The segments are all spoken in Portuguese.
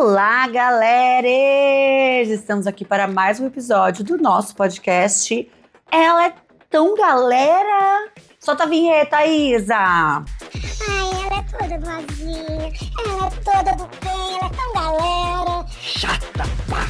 Olá, galeres! Estamos aqui para mais um episódio do nosso podcast. Ela é tão galera! Solta a vinheta, Isa! Ai, ela é toda boazinha, ela é toda do bem, ela é tão galera. Chata, pá!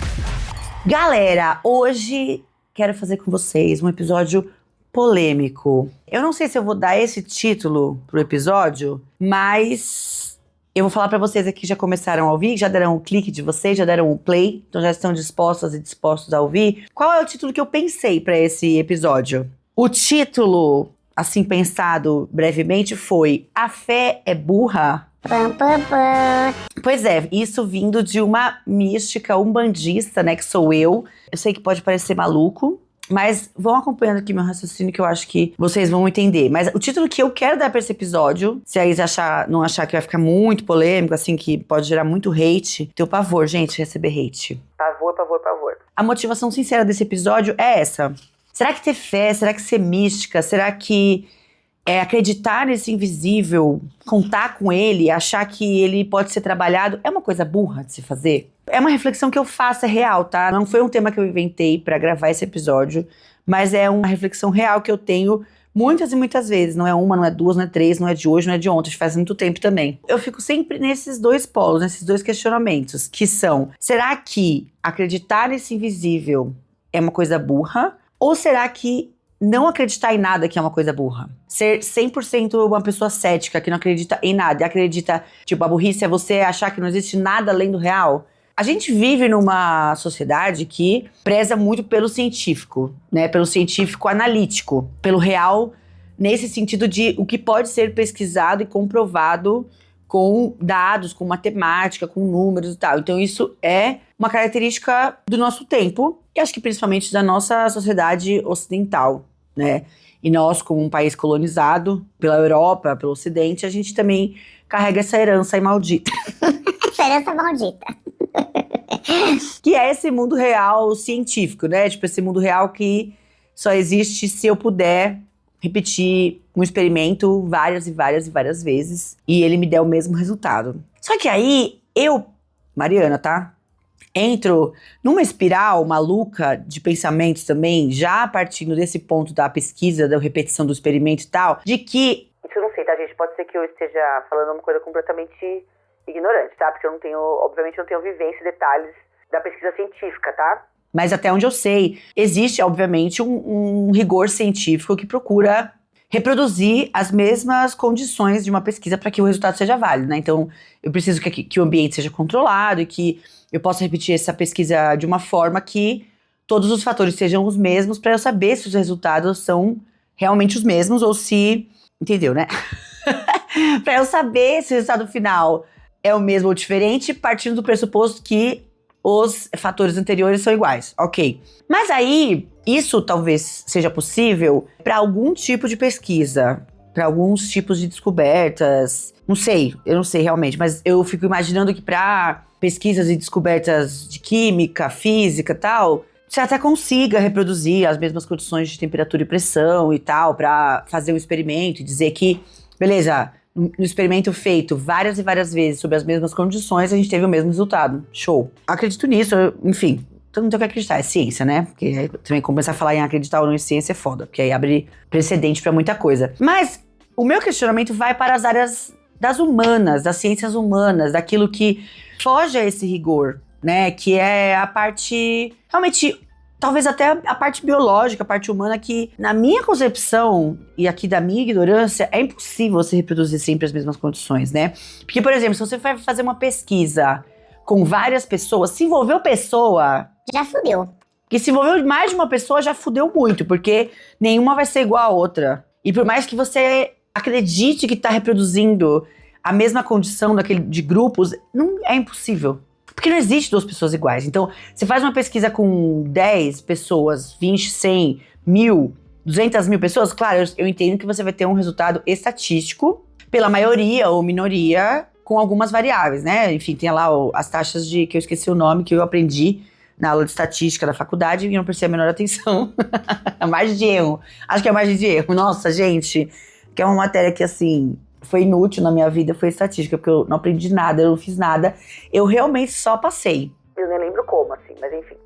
Galera, hoje quero fazer com vocês um episódio polêmico. Eu não sei se eu vou dar esse título pro episódio, mas eu vou falar pra vocês aqui que já começaram a ouvir, já deram o clique de vocês, já deram o play, então já estão dispostas e dispostos a ouvir. Qual é o título que eu pensei pra esse episódio? O título, assim pensado brevemente, foi A Fé é Burra? Pam, pam, pam. Pois é, isso vindo de uma mística umbandista, né, que sou eu. Eu sei que pode parecer maluco, mas vão acompanhando aqui meu raciocínio que eu acho que vocês vão entender. Mas o título que eu quero dar pra esse episódio, se a Isa não achar que vai ficar muito polêmico, assim, que pode gerar muito hate, tenho pavor, gente, receber hate. Pavor, pavor, pavor. A motivação sincera desse episódio é essa. Será que ter fé, será que ser mística, será que acreditar nesse invisível, contar com ele, achar que ele pode ser trabalhado, é uma coisa burra de se fazer? É uma reflexão que eu faço, é real, tá? Não foi um tema que eu inventei pra gravar esse episódio, mas é uma reflexão real que eu tenho muitas e muitas vezes. Não é uma, não é duas, não é três, não é de hoje, não é de ontem, faz muito tempo também. Eu fico sempre nesses dois polos, nesses dois questionamentos, que são: será que acreditar nesse invisível é uma coisa burra? Ou será que não acreditar em nada que é uma coisa burra? Ser 100% uma pessoa cética que não acredita em nada e acredita, tipo, a burrice é você achar que não existe nada além do real. A gente vive numa sociedade que preza muito pelo científico, né? Pelo científico analítico, pelo real, nesse sentido de o que pode ser pesquisado e comprovado com dados, com matemática, com números e tal. Então isso é uma característica do nosso tempo e acho que principalmente da nossa sociedade ocidental, né? E nós, como um país colonizado pela Europa, pelo Ocidente, a gente também carrega essa herança aí maldita. Essa herança maldita. Que é esse mundo real científico, né? Tipo, esse mundo real que só existe se eu puder repetir um experimento várias e várias e várias vezes e ele me der o mesmo resultado. Só que aí eu, Mariana, tá? Entro numa espiral maluca de pensamentos também, já partindo desse ponto da pesquisa, da repetição do experimento e tal, de que... Isso eu não sei, tá, gente? Pode ser que eu esteja falando uma coisa completamente ignorante, tá? Porque eu não tenho, obviamente, não tenho vivência e detalhes da pesquisa científica, tá? Mas até onde eu sei, existe, obviamente, um rigor científico que procura reproduzir as mesmas condições de uma pesquisa para que o resultado seja válido, né? Então, eu preciso que o ambiente seja controlado e que eu possa repetir essa pesquisa de uma forma que todos os fatores sejam os mesmos para eu saber se os resultados são realmente os mesmos ou se... Entendeu, né? Para eu saber se o resultado final é o mesmo ou diferente, partindo do pressuposto que os fatores anteriores são iguais, ok. Mas aí, isso talvez seja possível para algum tipo de pesquisa, para alguns tipos de descobertas. Não sei, eu não sei realmente, mas eu fico imaginando que para pesquisas e descobertas de química, física e tal, você até consiga reproduzir as mesmas condições de temperatura e pressão e tal, para fazer um experimento e dizer que, beleza, no experimento feito várias e várias vezes sob as mesmas condições, a gente teve o mesmo resultado. Show. Acredito nisso, enfim, todo mundo tem que acreditar, é ciência, né? Porque aí, também começar a falar em acreditar ou não em ciência é foda, porque aí abre precedente pra muita coisa. Mas o meu questionamento vai para as áreas das humanas, das ciências humanas, daquilo que foge a esse rigor, né? Que é a parte, realmente... Talvez até a parte biológica, a parte humana, que na minha concepção, e aqui da minha ignorância, é impossível você reproduzir sempre as mesmas condições, né? Porque, por exemplo, se você vai fazer uma pesquisa com várias pessoas, se envolveu pessoa... Já fudeu. Que se envolveu mais de uma pessoa, já fudeu muito, porque nenhuma vai ser igual a outra. E por mais que você acredite que tá reproduzindo a mesma condição de grupos, não é impossível. Porque não existe duas pessoas iguais. Então, você faz uma pesquisa com 10 pessoas, 20, 100, 1000, 200 mil pessoas, claro, eu entendo que você vai ter um resultado estatístico pela maioria ou minoria com algumas variáveis, né? Enfim, tem lá as taxas que eu esqueci o nome, que eu aprendi na aula de estatística da faculdade e não prestei a menor atenção. A margem de erro. Acho que é a margem de erro. Nossa, gente, que é uma matéria que, assim, foi inútil na minha vida foi estatística, porque eu não aprendi nada, eu não fiz nada. Eu realmente só passei. Eu nem lembro como, assim, mas enfim.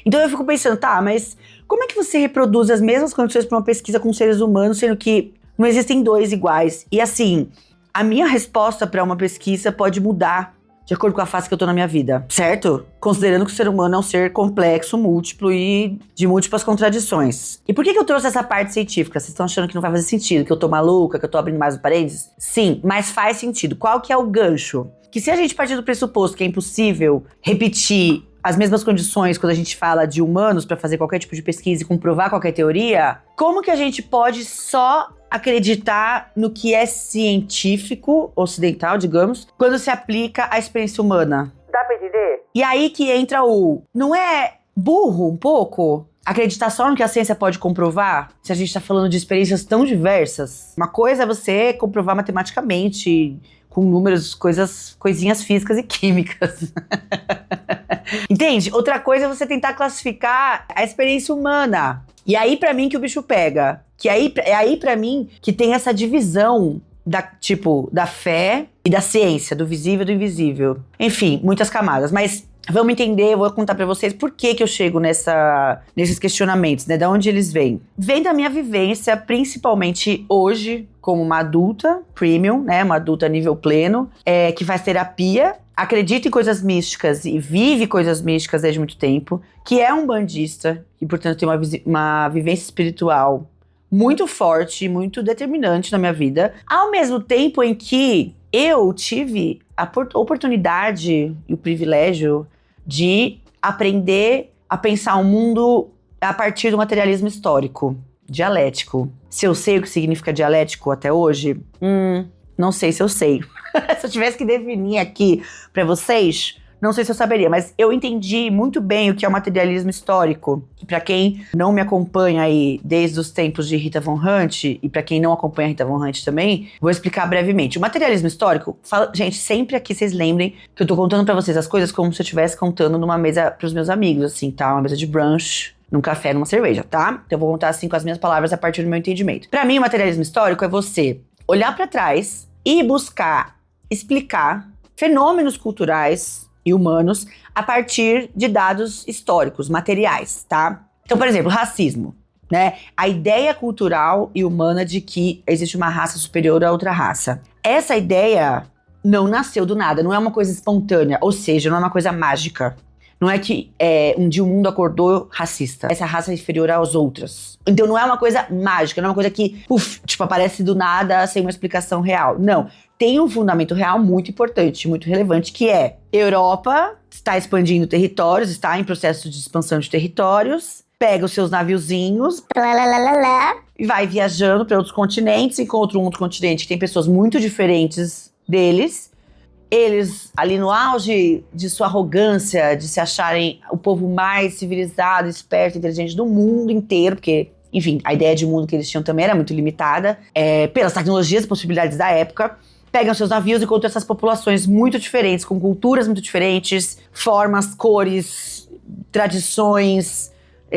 Então eu fico pensando, tá, mas como é que você reproduz as mesmas condições para uma pesquisa com seres humanos, sendo que não existem dois iguais? E assim, a minha resposta para uma pesquisa pode mudar de acordo com a fase que eu tô na minha vida, certo? Considerando que o ser humano é um ser complexo, múltiplo e de múltiplas contradições. E por que eu trouxe essa parte científica? Vocês estão achando que não vai fazer sentido, que eu tô maluca, que eu tô abrindo mais os parênteses? Sim, mas faz sentido. Qual que é o gancho? Que se a gente partir do pressuposto que é impossível repetir as mesmas condições quando a gente fala de humanos para fazer qualquer tipo de pesquisa e comprovar qualquer teoria, como que a gente pode só acreditar no que é científico, ocidental, digamos, quando se aplica à experiência humana? Dá pra entender? E aí que entra o... Não é burro um pouco acreditar só no que a ciência pode comprovar? Se a gente tá falando de experiências tão diversas. Uma coisa é você comprovar matematicamente, com números, coisinhas físicas e químicas. Entende? Outra coisa é você tentar classificar a experiência humana. E aí, pra mim, que o bicho pega. Que aí, é aí, pra mim, que tem essa divisão da fé e da ciência, do visível e do invisível. Enfim, muitas camadas. Mas vamos entender, eu vou contar pra vocês por que eu chego nesses questionamentos, né? Da onde eles vêm. Vem da minha vivência, principalmente hoje, como uma adulta premium, né? Uma adulta nível pleno, que faz terapia, acredita em coisas místicas e vive coisas místicas desde muito tempo, que é um bandista e, portanto, tem uma vivência espiritual muito forte, muito determinante na minha vida, ao mesmo tempo em que eu tive a oportunidade e o privilégio de aprender a pensar o mundo a partir do materialismo histórico, dialético. Se eu sei o que significa dialético até hoje, não sei se eu sei. Se eu tivesse que definir aqui pra vocês, não sei se eu saberia, mas eu entendi muito bem o que é o materialismo histórico. Pra quem não me acompanha aí desde os tempos de Rita Von Hunt, e pra quem não acompanha a Rita Von Hunt também, vou explicar brevemente. O materialismo histórico, gente, sempre aqui vocês lembrem que eu tô contando pra vocês as coisas como se eu estivesse contando numa mesa pros meus amigos, assim, tá? Uma mesa de brunch, num café, numa cerveja, tá? Então eu vou contar assim com as minhas palavras a partir do meu entendimento. Pra mim, o materialismo histórico é você olhar pra trás e buscar explicar fenômenos culturais e humanos a partir de dados históricos, materiais, tá? Então, por exemplo, racismo, né? A ideia cultural e humana de que existe uma raça superior a outra raça. Essa ideia não nasceu do nada, não é uma coisa espontânea, ou seja, não é uma coisa mágica. Não é que um dia o mundo acordou racista. Essa raça é inferior às outras. Então não é uma coisa mágica, não é uma coisa que, aparece do nada sem uma explicação real. Não. Tem um fundamento real muito importante, muito relevante, que é: Europa está expandindo territórios, está em processo de expansão de territórios, pega os seus naviozinhos e vai viajando para outros continentes, encontra um outro continente que tem pessoas muito diferentes deles. Eles, ali no auge de sua arrogância, de se acharem o povo mais civilizado, esperto, inteligente do mundo inteiro, porque, enfim, a ideia de mundo que eles tinham também era muito limitada, pelas tecnologias e possibilidades da época, pegam seus navios e encontram essas populações muito diferentes, com culturas muito diferentes, formas, cores, tradições,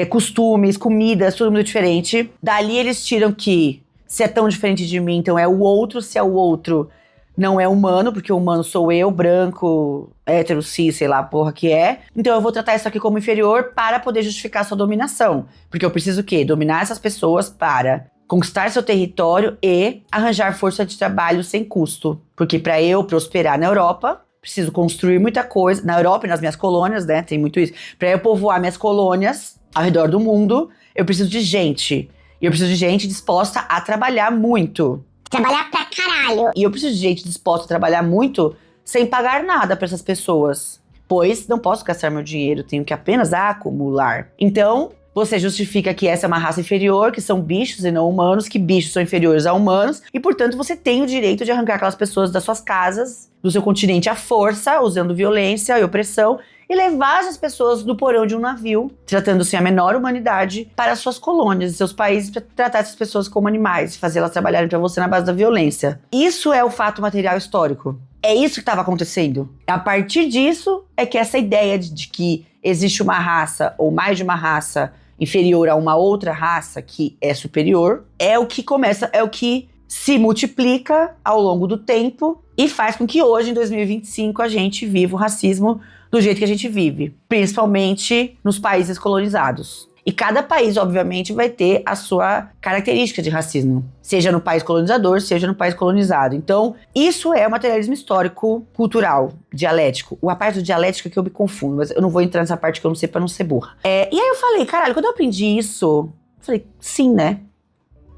costumes, comidas, tudo muito diferente. Dali eles tiram que, se é tão diferente de mim, então é o outro, se é o outro, não é humano, porque o humano sou eu, branco, hétero, cis, sei lá a porra que é. Então eu vou tratar isso aqui como inferior para poder justificar sua dominação. Porque eu preciso o quê? Dominar essas pessoas para conquistar seu território e arranjar força de trabalho sem custo. Porque para eu prosperar na Europa, preciso construir muita coisa. Na Europa e nas minhas colônias, né? Tem muito isso. Para eu povoar minhas colônias ao redor do mundo, eu preciso de gente. E eu preciso de gente disposta a trabalhar muito. Trabalhar pra caralho. E eu preciso de gente disposta a trabalhar muito sem pagar nada para essas pessoas. Pois não posso gastar meu dinheiro, tenho que apenas acumular. Então, você justifica que essa é uma raça inferior, que são bichos e não humanos, que bichos são inferiores a humanos, e portanto você tem o direito de arrancar aquelas pessoas das suas casas, do seu continente à força, usando violência e opressão, e levar essas pessoas do porão de um navio, tratando-se a menor humanidade, para suas colônias e seus países, para tratar essas pessoas como animais, fazer elas trabalharem para você na base da violência. Isso é o fato material histórico. É isso que estava acontecendo. A partir disso é que essa ideia de que existe uma raça ou mais de uma raça inferior a uma outra raça que é superior, é o que começa, é o que se multiplica ao longo do tempo e faz com que hoje, em 2025, a gente viva o racismo do jeito que a gente vive, principalmente nos países colonizados. E cada país, obviamente, vai ter a sua característica de racismo, seja no país colonizador, seja no país colonizado. Então, isso é o materialismo histórico, cultural, dialético. A parte do dialético é que eu me confundo, mas eu não vou entrar nessa parte que eu não sei pra não ser burra. E aí eu falei, caralho, quando eu aprendi isso, eu falei, sim, né?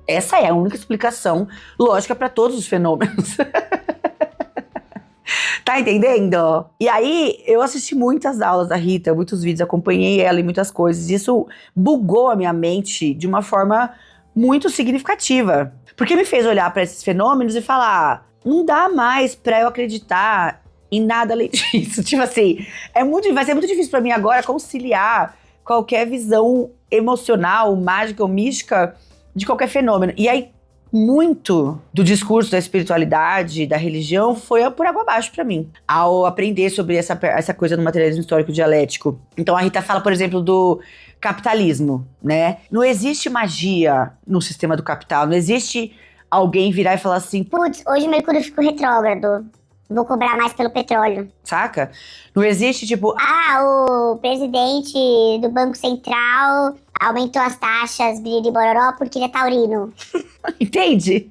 Essa é a única explicação lógica pra todos os fenômenos. Tá entendendo? E aí, eu assisti muitas aulas da Rita, muitos vídeos, acompanhei ela em muitas coisas. E isso bugou a minha mente de uma forma muito significativa. Porque me fez olhar pra esses fenômenos e falar, não dá mais pra eu acreditar em nada além disso. Tipo assim, vai ser muito difícil pra mim agora conciliar qualquer visão emocional, mágica ou mística de qualquer fenômeno. E aí, muito do discurso da espiritualidade, da religião, foi por água abaixo pra mim, ao aprender sobre essa coisa do materialismo histórico dialético. Então a Rita fala, por exemplo, do capitalismo, né? Não existe magia no sistema do capital, não existe alguém virar e falar assim, Putz, hoje o Mercúrio ficou retrógrado. Vou cobrar mais pelo petróleo. saca? Não existe, tipo, O presidente do Banco Central aumentou as taxas de Bororó porque ele é taurino. entende?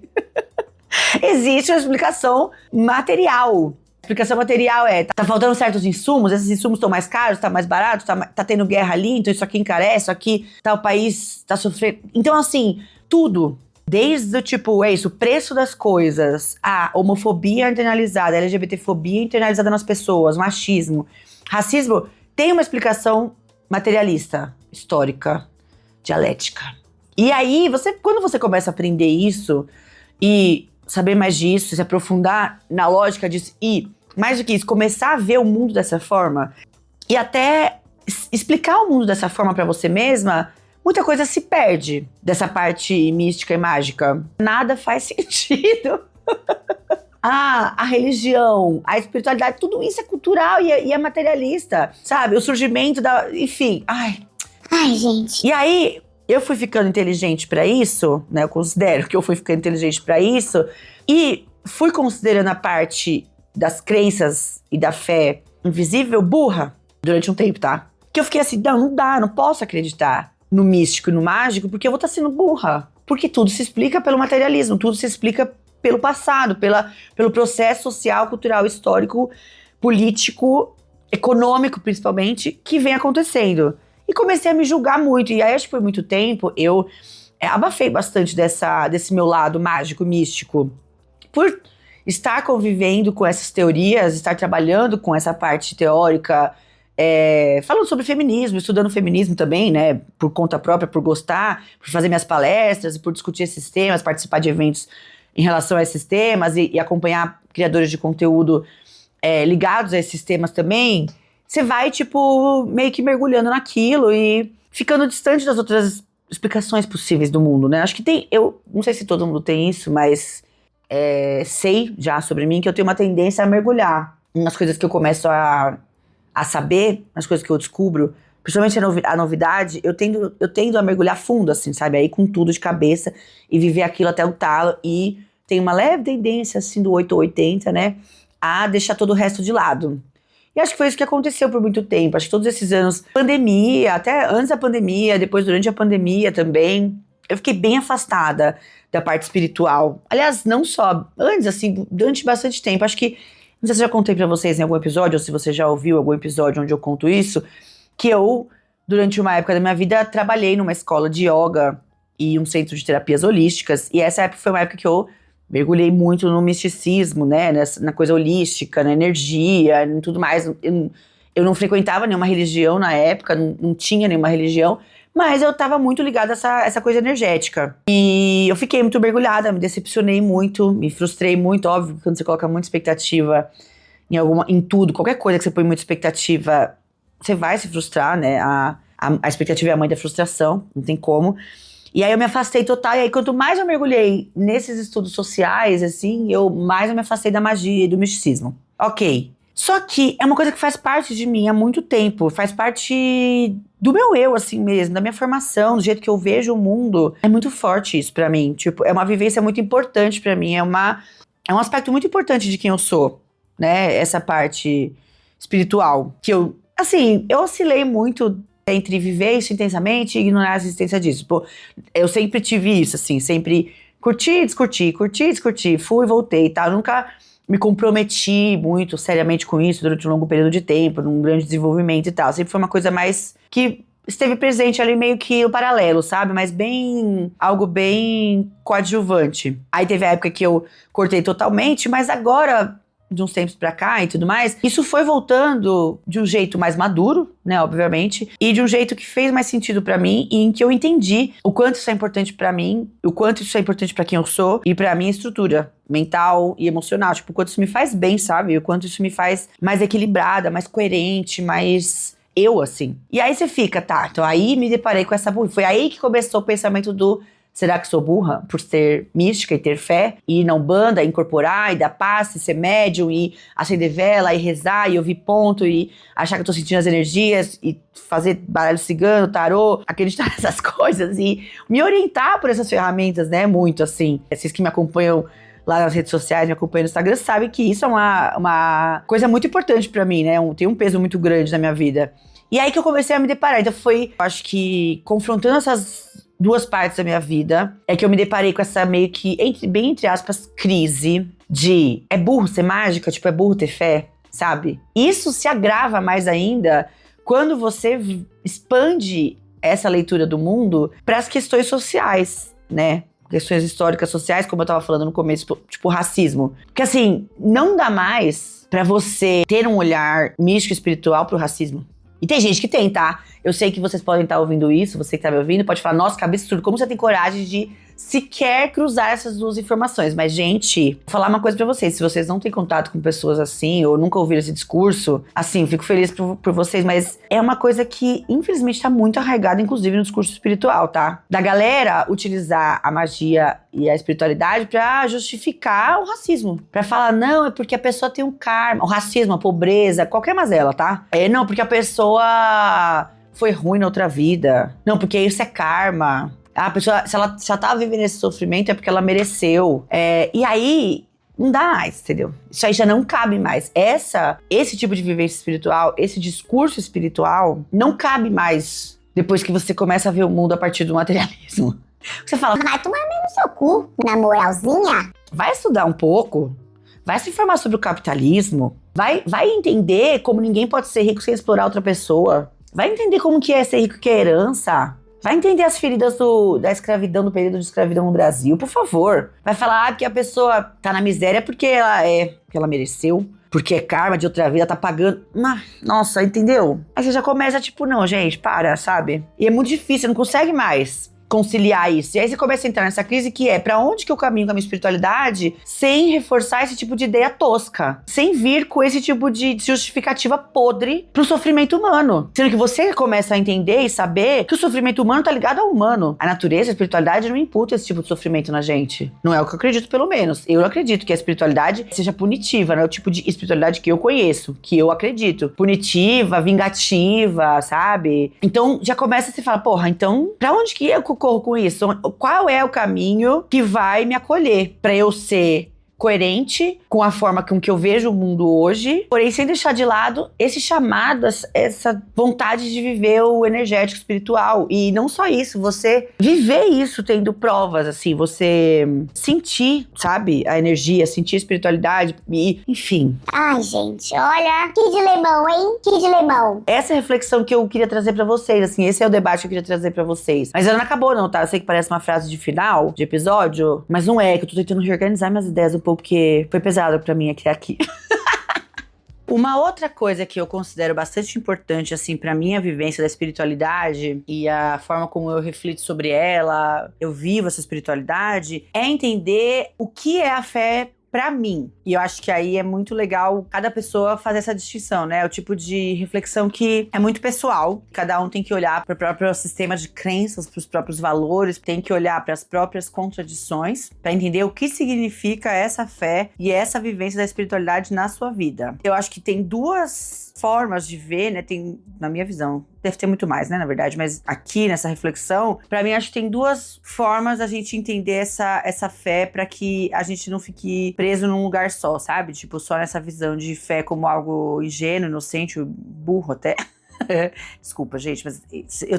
Existe uma explicação material. A explicação material tá faltando certos insumos, esses insumos estão mais caros, tá mais barato, tá tendo guerra ali, então isso aqui encarece, isso aqui o país tá sofrendo. Então, assim, tudo. Desde o tipo, o preço das coisas, a homofobia internalizada, a LGBTfobia internalizada nas pessoas, machismo, racismo, tem uma explicação materialista, histórica, dialética. E aí, quando você começa a aprender isso e saber mais disso, se aprofundar na lógica disso e, mais do que isso, começar a ver o mundo dessa forma e até explicar o mundo dessa forma pra você mesma, muita coisa se perde dessa parte mística e mágica. Nada faz sentido. A religião, a espiritualidade, tudo isso é cultural e é materialista, sabe? O surgimento enfim, Ai, gente. E aí, eu fui ficando inteligente pra isso, né? Eu considero que eu fui ficando inteligente pra isso. E fui considerando a parte das crenças e da fé invisível burra durante um tempo, tá? Que eu fiquei assim, não dá, não posso acreditar no místico e no mágico, porque eu vou estar sendo burra. Porque tudo se explica pelo materialismo, tudo se explica pelo passado, pelo processo social, cultural, histórico, político, econômico, principalmente, que vem acontecendo. E comecei a me julgar muito. E aí, acho que por muito tempo, eu abafei bastante desse meu lado mágico, místico. Por estar convivendo com essas teorias, estar trabalhando com essa parte teórica, falando sobre feminismo, estudando feminismo também, né, por conta própria, por gostar, por fazer minhas palestras, por discutir esses temas, participar de eventos em relação a esses temas e acompanhar criadores de conteúdo ligados a esses temas também, você vai, tipo, meio que mergulhando naquilo e ficando distante das outras explicações possíveis do mundo, né? Acho que eu não sei se todo mundo tem isso, mas sei já sobre mim que eu tenho uma tendência a mergulhar nas coisas que eu começo a saber, nas coisas que eu descubro, principalmente a novidade, eu tendo a mergulhar fundo, assim, sabe? Aí com tudo de cabeça e viver aquilo até o talo e tem uma leve tendência, assim, do 8 ou 80, né? A deixar todo o resto de lado. E acho que foi isso que aconteceu por muito tempo. Acho que todos esses anos, pandemia, até antes da pandemia, depois durante a pandemia também, eu fiquei bem afastada da parte espiritual. Aliás, não só antes, assim, durante bastante tempo. Acho que, não sei se eu já contei pra vocês em algum episódio, ou se você já ouviu algum episódio onde eu conto isso, que eu, durante uma época da minha vida, trabalhei numa escola de yoga e um centro de terapias holísticas. E essa época foi uma época que eu mergulhei muito no misticismo, né, na coisa holística, na energia, em tudo mais. Eu não frequentava nenhuma religião na época, não tinha nenhuma religião, mas eu tava muito ligada a essa coisa energética. E eu fiquei muito mergulhada, me decepcionei muito, me frustrei muito, óbvio, quando você coloca muita expectativa em tudo, qualquer coisa que você põe muita expectativa, você vai se frustrar, né, a expectativa é a mãe da frustração, não tem como. E aí eu me afastei total, e aí quanto mais eu mergulhei nesses estudos sociais, assim, mais eu me afastei da magia e do misticismo. Ok. Só que é uma coisa que faz parte de mim há muito tempo, faz parte do meu eu, assim mesmo, da minha formação, do jeito que eu vejo o mundo. É muito forte isso pra mim, tipo, é uma vivência muito importante pra mim, é um aspecto muito importante de quem eu sou, né, essa parte espiritual, que eu, assim, eu oscilei muito entre viver isso intensamente e ignorar a existência disso. Pô, eu sempre tive isso, assim, sempre curti, descurti, fui e voltei e tal. Eu nunca me comprometi muito seriamente com isso durante um longo período de tempo, num grande desenvolvimento e tal. Sempre foi uma coisa mais que esteve presente ali meio que o paralelo, sabe? Mas algo bem coadjuvante. Aí teve a época que eu cortei totalmente, mas agora, de uns tempos pra cá e tudo mais, isso foi voltando de um jeito mais maduro, né, obviamente, e de um jeito que fez mais sentido pra mim e em que eu entendi o quanto isso é importante pra mim, o quanto isso é importante pra quem eu sou e pra minha estrutura mental e emocional, tipo, o quanto isso me faz bem, sabe? O quanto isso me faz mais equilibrada, mais coerente, mais eu, assim. E aí você fica, tá, então aí me deparei com essa burra. Foi aí que começou o pensamento do será que sou burra por ser mística e ter fé? E ir na Umbanda, incorporar, e dar passe, ser médium, e acender vela, e rezar, e ouvir ponto, e achar que eu tô sentindo as energias, e fazer baralho cigano, tarô, acreditar nessas coisas, e me orientar por essas ferramentas, né? Muito, assim. Vocês que me acompanham lá nas redes sociais, me acompanham no Instagram, sabem que isso é uma coisa muito importante pra mim, né? Tem um peso muito grande na minha vida. E aí que eu comecei a me deparar. Então foi, acho que, confrontando essas duas partes da minha vida, é que eu me deparei com essa meio que, bem entre aspas, crise de é burro ser mágica? Tipo, é burro ter fé? Sabe? Isso se agrava mais ainda quando você expande essa leitura do mundo para as questões sociais, né? Questões históricas sociais, como eu tava falando no começo, tipo racismo. Porque assim, não dá mais pra você ter um olhar místico e espiritual pro racismo. E tem gente que tem, tá? Eu sei que vocês podem estar ouvindo isso, você que tá me ouvindo, pode falar, nossa, que absurdo, como você tem coragem de sequer cruzar essas duas informações? Mas, gente, vou falar uma coisa pra vocês, se vocês não têm contato com pessoas assim, ou nunca ouviram esse discurso, assim, fico feliz por vocês, mas é uma coisa que, infelizmente, tá muito arraigada, inclusive no discurso espiritual, tá? Da galera utilizar a magia e a espiritualidade pra justificar o racismo. Pra falar, não, é porque a pessoa tem um karma, o racismo, a pobreza, qualquer mazela, tá? Não, porque a pessoa foi ruim na outra vida. Não, porque isso é karma. A pessoa, se ela já tá vivendo esse sofrimento, é porque ela mereceu. E aí, não dá mais, entendeu? Isso aí já não cabe mais. Esse tipo de vivência espiritual, esse discurso espiritual, não cabe mais depois que você começa a ver o mundo a partir do materialismo. Você fala, Vai tomar mesmo no seu cu, na moralzinha. vai estudar um pouco, vai se informar sobre o capitalismo, vai entender como ninguém pode ser rico sem explorar outra pessoa, vai entender como que é ser rico, que é herança, vai entender as feridas da escravidão, do período de escravidão no Brasil, por favor. Vai falar, porque a pessoa tá na miséria porque ela mereceu, porque é karma de outra vida, tá pagando. Nossa, entendeu? Aí você já começa tipo, não, gente, para, sabe? E é muito difícil, você não consegue mais conciliar isso. E aí você começa a entrar nessa crise que é pra onde que eu caminho com a minha espiritualidade sem reforçar esse tipo de ideia tosca, sem vir com esse tipo de justificativa podre pro sofrimento humano. Sendo que você começa a entender e saber que o sofrimento humano tá ligado ao humano. A natureza, a espiritualidade não imputa esse tipo de sofrimento na gente. Não é o que eu acredito, pelo menos. Eu acredito que a espiritualidade seja punitiva, não é o tipo de espiritualidade que eu conheço, que eu acredito. Punitiva, vingativa, sabe? Então já começa a se falar, porra, então pra onde que eu corro com isso? Qual é o caminho que vai me acolher pra eu ser coerente com a forma com que eu vejo o mundo hoje, porém sem deixar de lado esse chamado, essa vontade de viver o energético espiritual. E não só isso, você viver isso tendo provas, assim, você sentir, sabe, a energia, sentir a espiritualidade, e, enfim. Ai, gente, olha, que dilemão, hein? Que dilemão. Essa é a reflexão que eu queria trazer pra vocês, assim, esse é o debate que eu queria trazer pra vocês. Mas ela não acabou não, tá? Eu sei que parece uma frase de final, de episódio, mas não é, que eu tô tentando reorganizar minhas ideias um pouco, porque foi pesado pra mim aqui. Uma outra coisa que eu considero bastante importante, assim, pra minha vivência da espiritualidade e a forma como eu reflito sobre ela, eu vivo essa espiritualidade, é entender o que é a fé pra mim. E eu acho que aí é muito legal cada pessoa fazer essa distinção, né? O tipo de reflexão que é muito pessoal. Cada um tem que olhar para o próprio sistema de crenças, para os próprios valores, tem que olhar para as próprias contradições, para entender o que significa essa fé e essa vivência da espiritualidade na sua vida. Eu acho que tem duas formas de ver, né? Tem, na minha visão, deve ter muito mais, né, na verdade, mas aqui nessa reflexão, pra mim acho que tem duas formas da gente entender essa fé pra que a gente não fique preso num lugar só, sabe? Tipo, só nessa visão de fé como algo ingênuo, inocente, burro até. Desculpa, gente, mas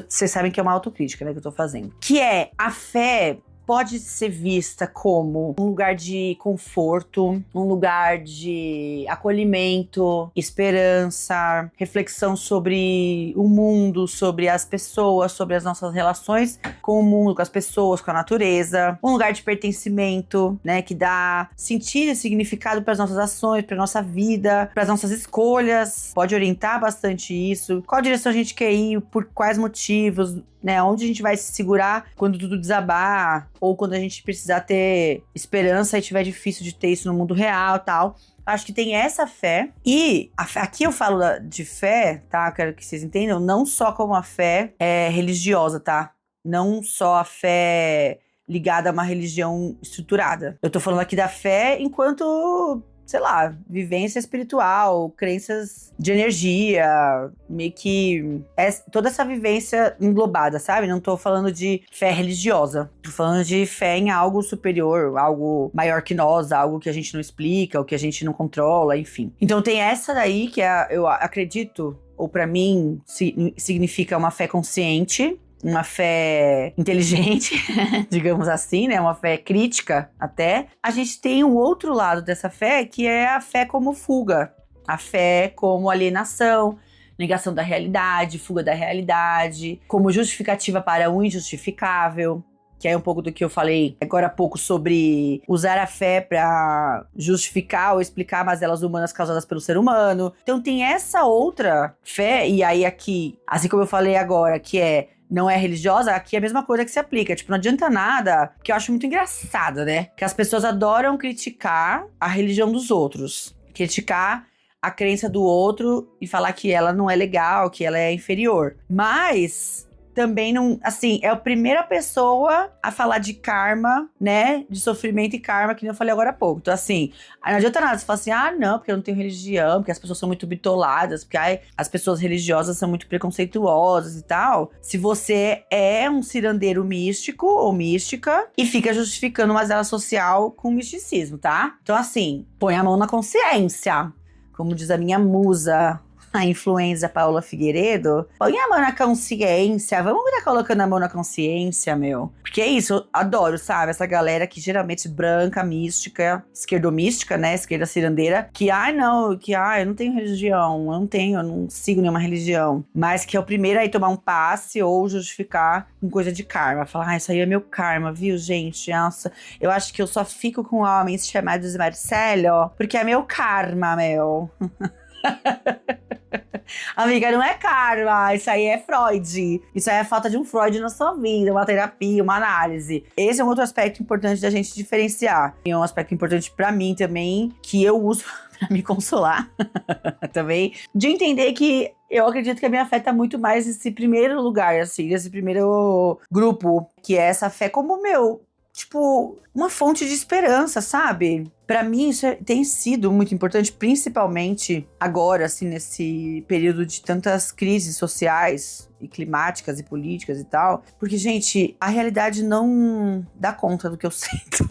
vocês sabem que é uma autocrítica, né, que eu tô fazendo. Que é a fé pode ser vista como um lugar de conforto, um lugar de acolhimento, esperança, reflexão sobre o mundo, sobre as pessoas, sobre as nossas relações com o mundo, com as pessoas, com a natureza. Um lugar de pertencimento, né, que dá sentido e significado para as nossas ações, para nossa vida, para as nossas escolhas. Pode orientar bastante isso. Qual direção a gente quer ir, por quais motivos, né, onde a gente vai se segurar quando tudo desabar, ou quando a gente precisar ter esperança e tiver difícil de ter isso no mundo real e tal. Acho que tem essa fé. E aqui eu falo de fé, tá? Eu quero que vocês entendam, não só como a fé religiosa, tá? Não só a fé ligada a uma religião estruturada. Eu tô falando aqui da fé enquanto, sei lá, vivência espiritual, crenças de energia, meio que toda essa vivência englobada, sabe? Não tô falando de fé religiosa, tô falando de fé em algo superior, algo maior que nós, algo que a gente não explica, o que a gente não controla, enfim. Então tem essa daí que eu acredito, ou pra mim significa uma fé consciente, uma fé inteligente, digamos assim, né? Uma fé crítica até. A gente tem um outro lado dessa fé, que é a fé como fuga. A fé como alienação, negação da realidade, fuga da realidade, como justificativa para o injustificável. Que é um pouco do que eu falei agora há pouco sobre usar a fé para justificar ou explicar mazelas humanas causadas pelo ser humano. Então tem essa outra fé, e aí aqui, assim como eu falei agora, que não é religiosa, aqui é a mesma coisa que se aplica. Tipo, não adianta nada, que eu acho muito engraçado, né? Que as pessoas adoram criticar a religião dos outros. Criticar a crença do outro e falar que ela não é legal, que ela é inferior. Mas também não, assim, é a primeira pessoa a falar de karma, né? De sofrimento e karma, que nem eu falei agora há pouco. Então, assim, não adianta nada. Você fala assim, não, porque eu não tenho religião, porque as pessoas são muito bitoladas, porque as pessoas religiosas são muito preconceituosas e tal. Se você é um cirandeiro místico ou mística e fica justificando uma zela social com misticismo, tá? Então, assim, põe a mão na consciência. Como diz a minha musa, a influenza Paula Figueiredo, põe a mão na consciência, vamos estar colocando a mão na consciência, meu. Porque é isso, eu adoro, sabe? Essa galera que geralmente branca, mística, esquerdomística, né? Esquerda cirandeira, que, eu não tenho religião, eu não sigo nenhuma religião. Mas que é o primeiro a ir tomar um passe ou justificar com coisa de karma. Falar, isso aí é meu karma, viu, gente? Nossa, eu acho que eu só fico com homens chamados Marcelo porque é meu karma, meu. Amiga, não é karma, isso aí é Freud. Isso aí é falta de um Freud na sua vida, uma terapia, uma análise. Esse é um outro aspecto importante da gente diferenciar. E é um aspecto importante pra mim também, que eu uso pra me consolar também. De entender que eu acredito que a minha fé tá muito mais nesse primeiro lugar, assim, nesse primeiro grupo, que é essa fé como tipo, uma fonte de esperança, sabe? Pra mim, isso tem sido muito importante, principalmente agora, assim, nesse período de tantas crises sociais e climáticas e políticas e tal. Porque, gente, a realidade não dá conta do que eu sinto.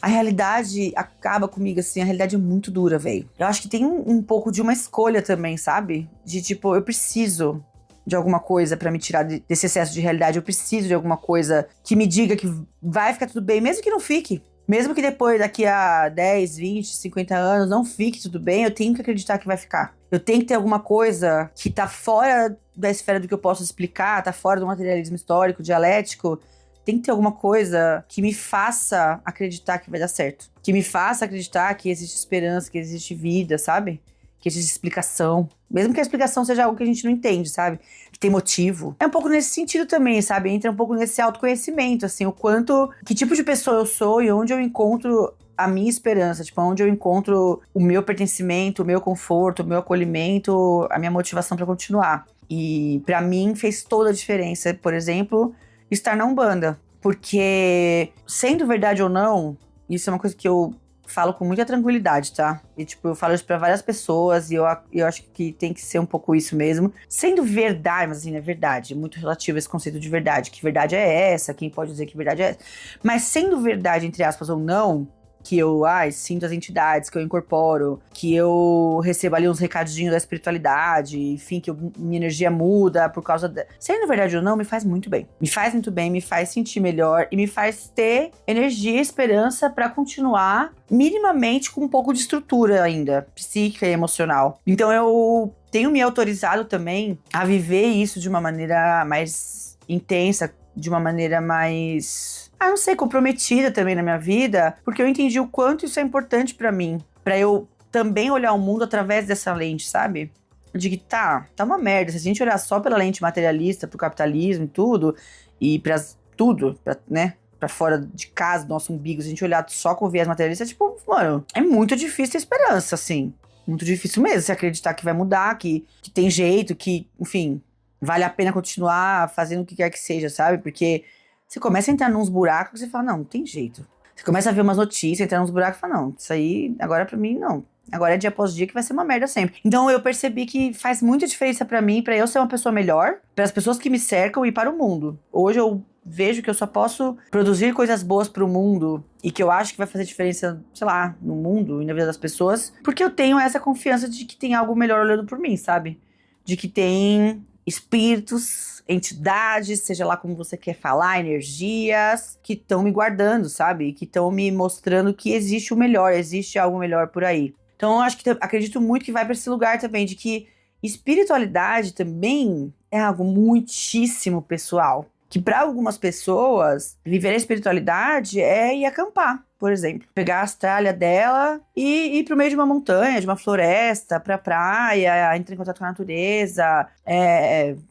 A realidade acaba comigo, assim, a realidade é muito dura, velho. Eu acho que tem um pouco de uma escolha também, sabe? De, tipo, eu preciso de alguma coisa pra me tirar desse excesso de realidade. Eu preciso de alguma coisa que me diga que vai ficar tudo bem, mesmo que não fique. Mesmo que depois, daqui a 10, 20, 50 anos, não fique tudo bem, eu tenho que acreditar que vai ficar. Eu tenho que ter alguma coisa que tá fora da esfera do que eu posso explicar, tá fora do materialismo histórico, dialético. Tem que ter alguma coisa que me faça acreditar que vai dar certo. Que me faça acreditar que existe esperança, que existe vida, sabe? que existe explicação. Mesmo que a explicação seja algo que a gente não entende, sabe? Que tem motivo. É um pouco nesse sentido também, sabe? Entra um pouco nesse autoconhecimento, assim, o quanto, que tipo de pessoa eu sou e onde eu encontro a minha esperança, tipo, onde eu encontro o meu pertencimento, o meu conforto, o meu acolhimento, a minha motivação pra continuar. E pra mim fez toda a diferença, por exemplo, estar na Umbanda. Porque, sendo verdade ou não, isso é uma coisa que eu falo com muita tranquilidade, tá? E, tipo, eu falo isso pra várias pessoas e eu acho que tem que ser um pouco isso mesmo. Sendo verdade, mas assim, é verdade. É muito relativo esse conceito de verdade. Que verdade é essa? Quem pode dizer que verdade é essa? Mas sendo verdade, entre aspas, ou não, que eu sinto as entidades, que eu incorporo, que eu recebo ali uns recadinhos da espiritualidade, enfim, que minha energia muda por causa sendo verdade ou não, me faz muito bem. Me faz muito bem, me faz sentir melhor e me faz ter energia e esperança pra continuar minimamente com um pouco de estrutura ainda, psíquica e emocional. Então eu tenho me autorizado também a viver isso de uma maneira mais intensa, de uma maneira mais, não sei, comprometida também na minha vida, porque eu entendi o quanto isso é importante pra mim, pra eu também olhar o mundo através dessa lente, sabe? De que tá uma merda, se a gente olhar só pela lente materialista, pro capitalismo e tudo, e pra tudo, né? Pra fora de casa, do nosso umbigo, se a gente olhar só com viés materialista, tipo, mano, é muito difícil ter esperança, assim. Muito difícil mesmo, você acreditar que vai mudar, que tem jeito, que, enfim, vale a pena continuar fazendo o que quer que seja, sabe? Porque você começa a entrar nos buracos e você fala, não tem jeito. Você começa a ver umas notícias, entrar nos buracos e fala, não, isso aí, agora pra mim, não. Agora é dia após dia que vai ser uma merda sempre. Então eu percebi que faz muita diferença pra mim, pra eu ser uma pessoa melhor, para as pessoas que me cercam e para o mundo. Hoje eu vejo que eu só posso produzir coisas boas pro mundo e que eu acho que vai fazer diferença, sei lá, no mundo e na vida das pessoas, porque eu tenho essa confiança de que tem algo melhor olhando por mim, sabe? De que tem espíritos, entidades, seja lá como você quer falar, energias, que estão me guardando, sabe? Que estão me mostrando que existe o melhor, existe algo melhor por aí. Então eu acho que acredito muito que vai para esse lugar também, de que espiritualidade também é algo muitíssimo pessoal. Que para algumas pessoas, viver a espiritualidade é ir acampar, por exemplo. Pegar as tralhas dela e ir pro meio de uma montanha, de uma floresta, pra praia, entrar em contato com a natureza,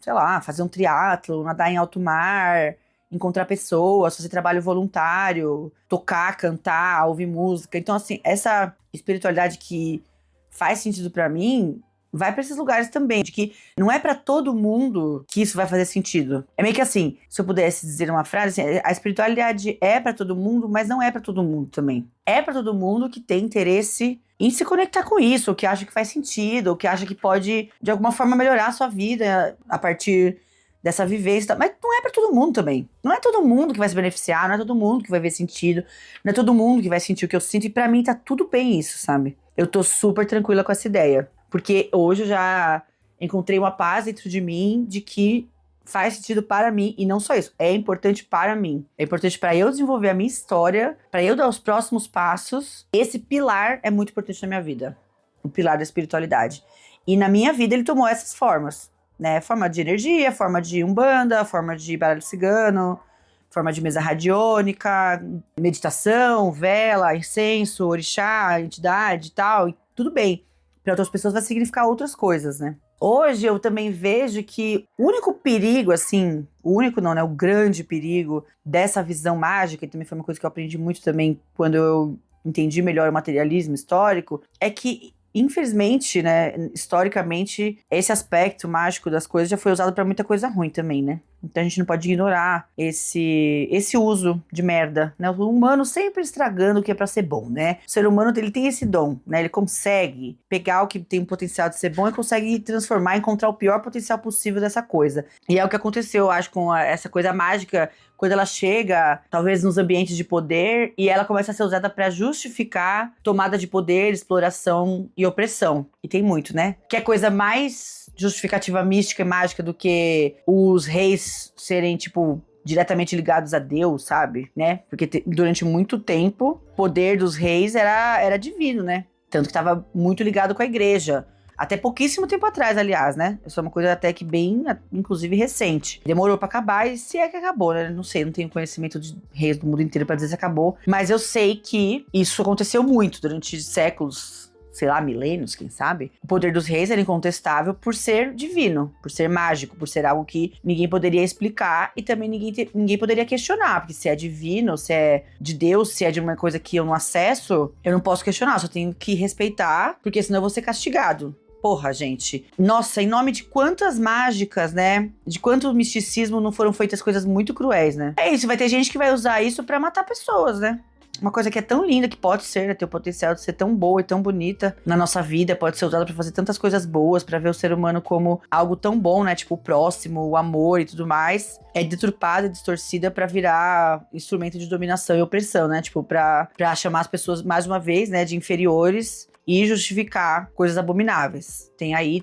sei lá, fazer um triatlo, nadar em alto mar, encontrar pessoas, fazer trabalho voluntário, tocar, cantar, ouvir música. Então, assim, essa espiritualidade que faz sentido pra mim vai pra esses lugares também, de que não é pra todo mundo que isso vai fazer sentido. É meio que assim, se eu pudesse dizer uma frase, assim, a espiritualidade é pra todo mundo, mas não é pra todo mundo também. É pra todo mundo que tem interesse em se conectar com isso, ou que acha que faz sentido, ou que acha que pode, de alguma forma, melhorar a sua vida a partir dessa vivência. Mas não é pra todo mundo também. Não é todo mundo que vai se beneficiar, não é todo mundo que vai ver sentido, não é todo mundo que vai sentir o que eu sinto, e pra mim tá tudo bem isso, sabe? Eu tô super tranquila com essa ideia. Porque hoje eu já encontrei uma paz dentro de mim de que faz sentido para mim. E não só isso, é importante para mim. É importante para eu desenvolver a minha história, para eu dar os próximos passos. Esse pilar é muito importante na minha vida. O pilar da espiritualidade. E na minha vida ele tomou essas formas, né? Forma de energia, forma de umbanda, forma de baralho cigano, forma de mesa radiônica, meditação, vela, incenso, orixá, entidade e tal. E tudo bem. Para outras pessoas vai significar outras coisas, né? Hoje eu também vejo que o único perigo, assim, o único não, né? O grande perigo dessa visão mágica, e também foi uma coisa que eu aprendi muito também quando eu entendi melhor o materialismo histórico, é que, infelizmente, né, historicamente, esse aspecto mágico das coisas já foi usado para muita coisa ruim também, né? Então a gente não pode ignorar esse uso de merda, né? O humano sempre estragando o que é pra ser bom, né? O ser humano, ele tem esse dom, né? Ele consegue pegar o que tem o potencial de ser bom e consegue transformar, encontrar o pior potencial possível dessa coisa. E é o que aconteceu, eu acho, com essa coisa mágica, quando ela chega, talvez nos ambientes de poder, e ela começa a ser usada pra justificar tomada de poder, exploração e opressão. E tem muito, né? Que é coisa mais justificativa mística e mágica do que os reis serem, tipo, diretamente ligados a Deus, sabe? Né? Porque durante muito tempo, o poder dos reis era divino, né? Tanto que estava muito ligado com a igreja. Até pouquíssimo tempo atrás, aliás, né? Isso é uma coisa até que bem, inclusive, recente. Demorou pra acabar, e se é que acabou, né? Não sei, não tenho conhecimento de reis do mundo inteiro pra dizer se acabou. Mas eu sei que isso aconteceu muito durante séculos sei lá, milênios, quem sabe? O poder dos reis era incontestável por ser divino, por ser mágico, por ser algo que ninguém poderia explicar e também ninguém poderia questionar, porque se é divino, se é de Deus, se é de uma coisa que eu não acesso, eu não posso questionar, só tenho que respeitar, porque senão eu vou ser castigado. Porra, gente. Nossa, em nome de quantas mágicas, né? De quanto misticismo não foram feitas coisas muito cruéis, né? É isso, vai ter gente que vai usar isso pra matar pessoas, né? Uma coisa que é tão linda, que pode ser, né, ter o potencial de ser tão boa e tão bonita na nossa vida, pode ser usada pra fazer tantas coisas boas, pra ver o ser humano como algo tão bom, né, tipo o próximo, o amor e tudo mais, é deturpada e distorcida pra virar instrumento de dominação e opressão, né, tipo, pra chamar as pessoas, mais uma vez, né, de inferiores e justificar coisas abomináveis.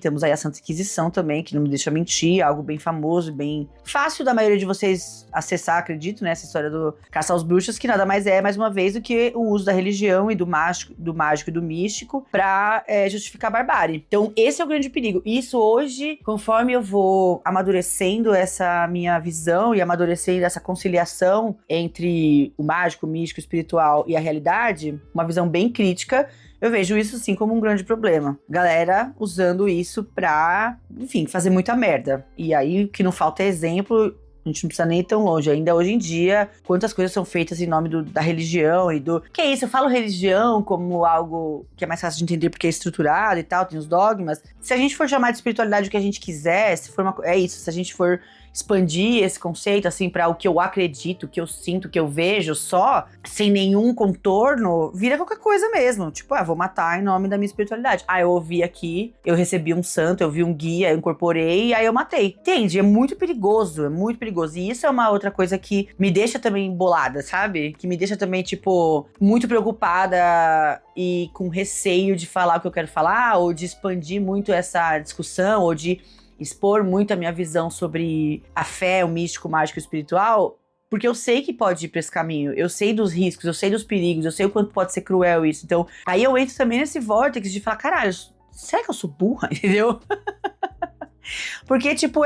Temos aí a Santa Inquisição também, que não me deixa mentir, algo bem famoso, bem fácil da maioria de vocês acessar, acredito, né? Essa história do caçar os bruxos, que nada mais é, mais uma vez, do que o uso da religião e do mágico e do místico pra justificar a barbárie. Então, esse é o grande perigo. E isso hoje, conforme eu vou amadurecendo essa minha visão e amadurecendo essa conciliação entre o mágico, o místico, o espiritual e a realidade, uma visão bem crítica, eu vejo isso, sim, como um grande problema. Galera usando isso pra, enfim, fazer muita merda. E aí, o que não falta é exemplo. A gente não precisa nem ir tão longe. Ainda hoje em dia, quantas coisas são feitas em nome da religião e do... Que é isso? Eu falo religião como algo que é mais fácil de entender porque é estruturado e tal, tem os dogmas. Se a gente for chamar de espiritualidade o que a gente quiser, se for é isso. Se a gente for expandir esse conceito, assim, pra o que eu acredito, o que eu sinto, o que eu vejo só, sem nenhum contorno, vira qualquer coisa mesmo. Tipo, vou matar em nome da minha espiritualidade. Eu ouvi aqui, eu recebi um santo, eu vi um guia, eu incorporei, e aí eu matei. Entende? É muito perigoso, é muito perigoso. E isso é uma outra coisa que me deixa também bolada, sabe? Que me deixa também, tipo, muito preocupada e com receio de falar o que eu quero falar, ou de expandir muito essa discussão, ou de expor muito a minha visão sobre a fé, o místico, o mágico e o espiritual, porque eu sei que pode ir pra esse caminho, eu sei dos riscos, eu sei dos perigos, eu sei o quanto pode ser cruel isso. Então, aí eu entro também nesse vórtice de falar, caralho, será que eu sou burra, entendeu? Porque, tipo,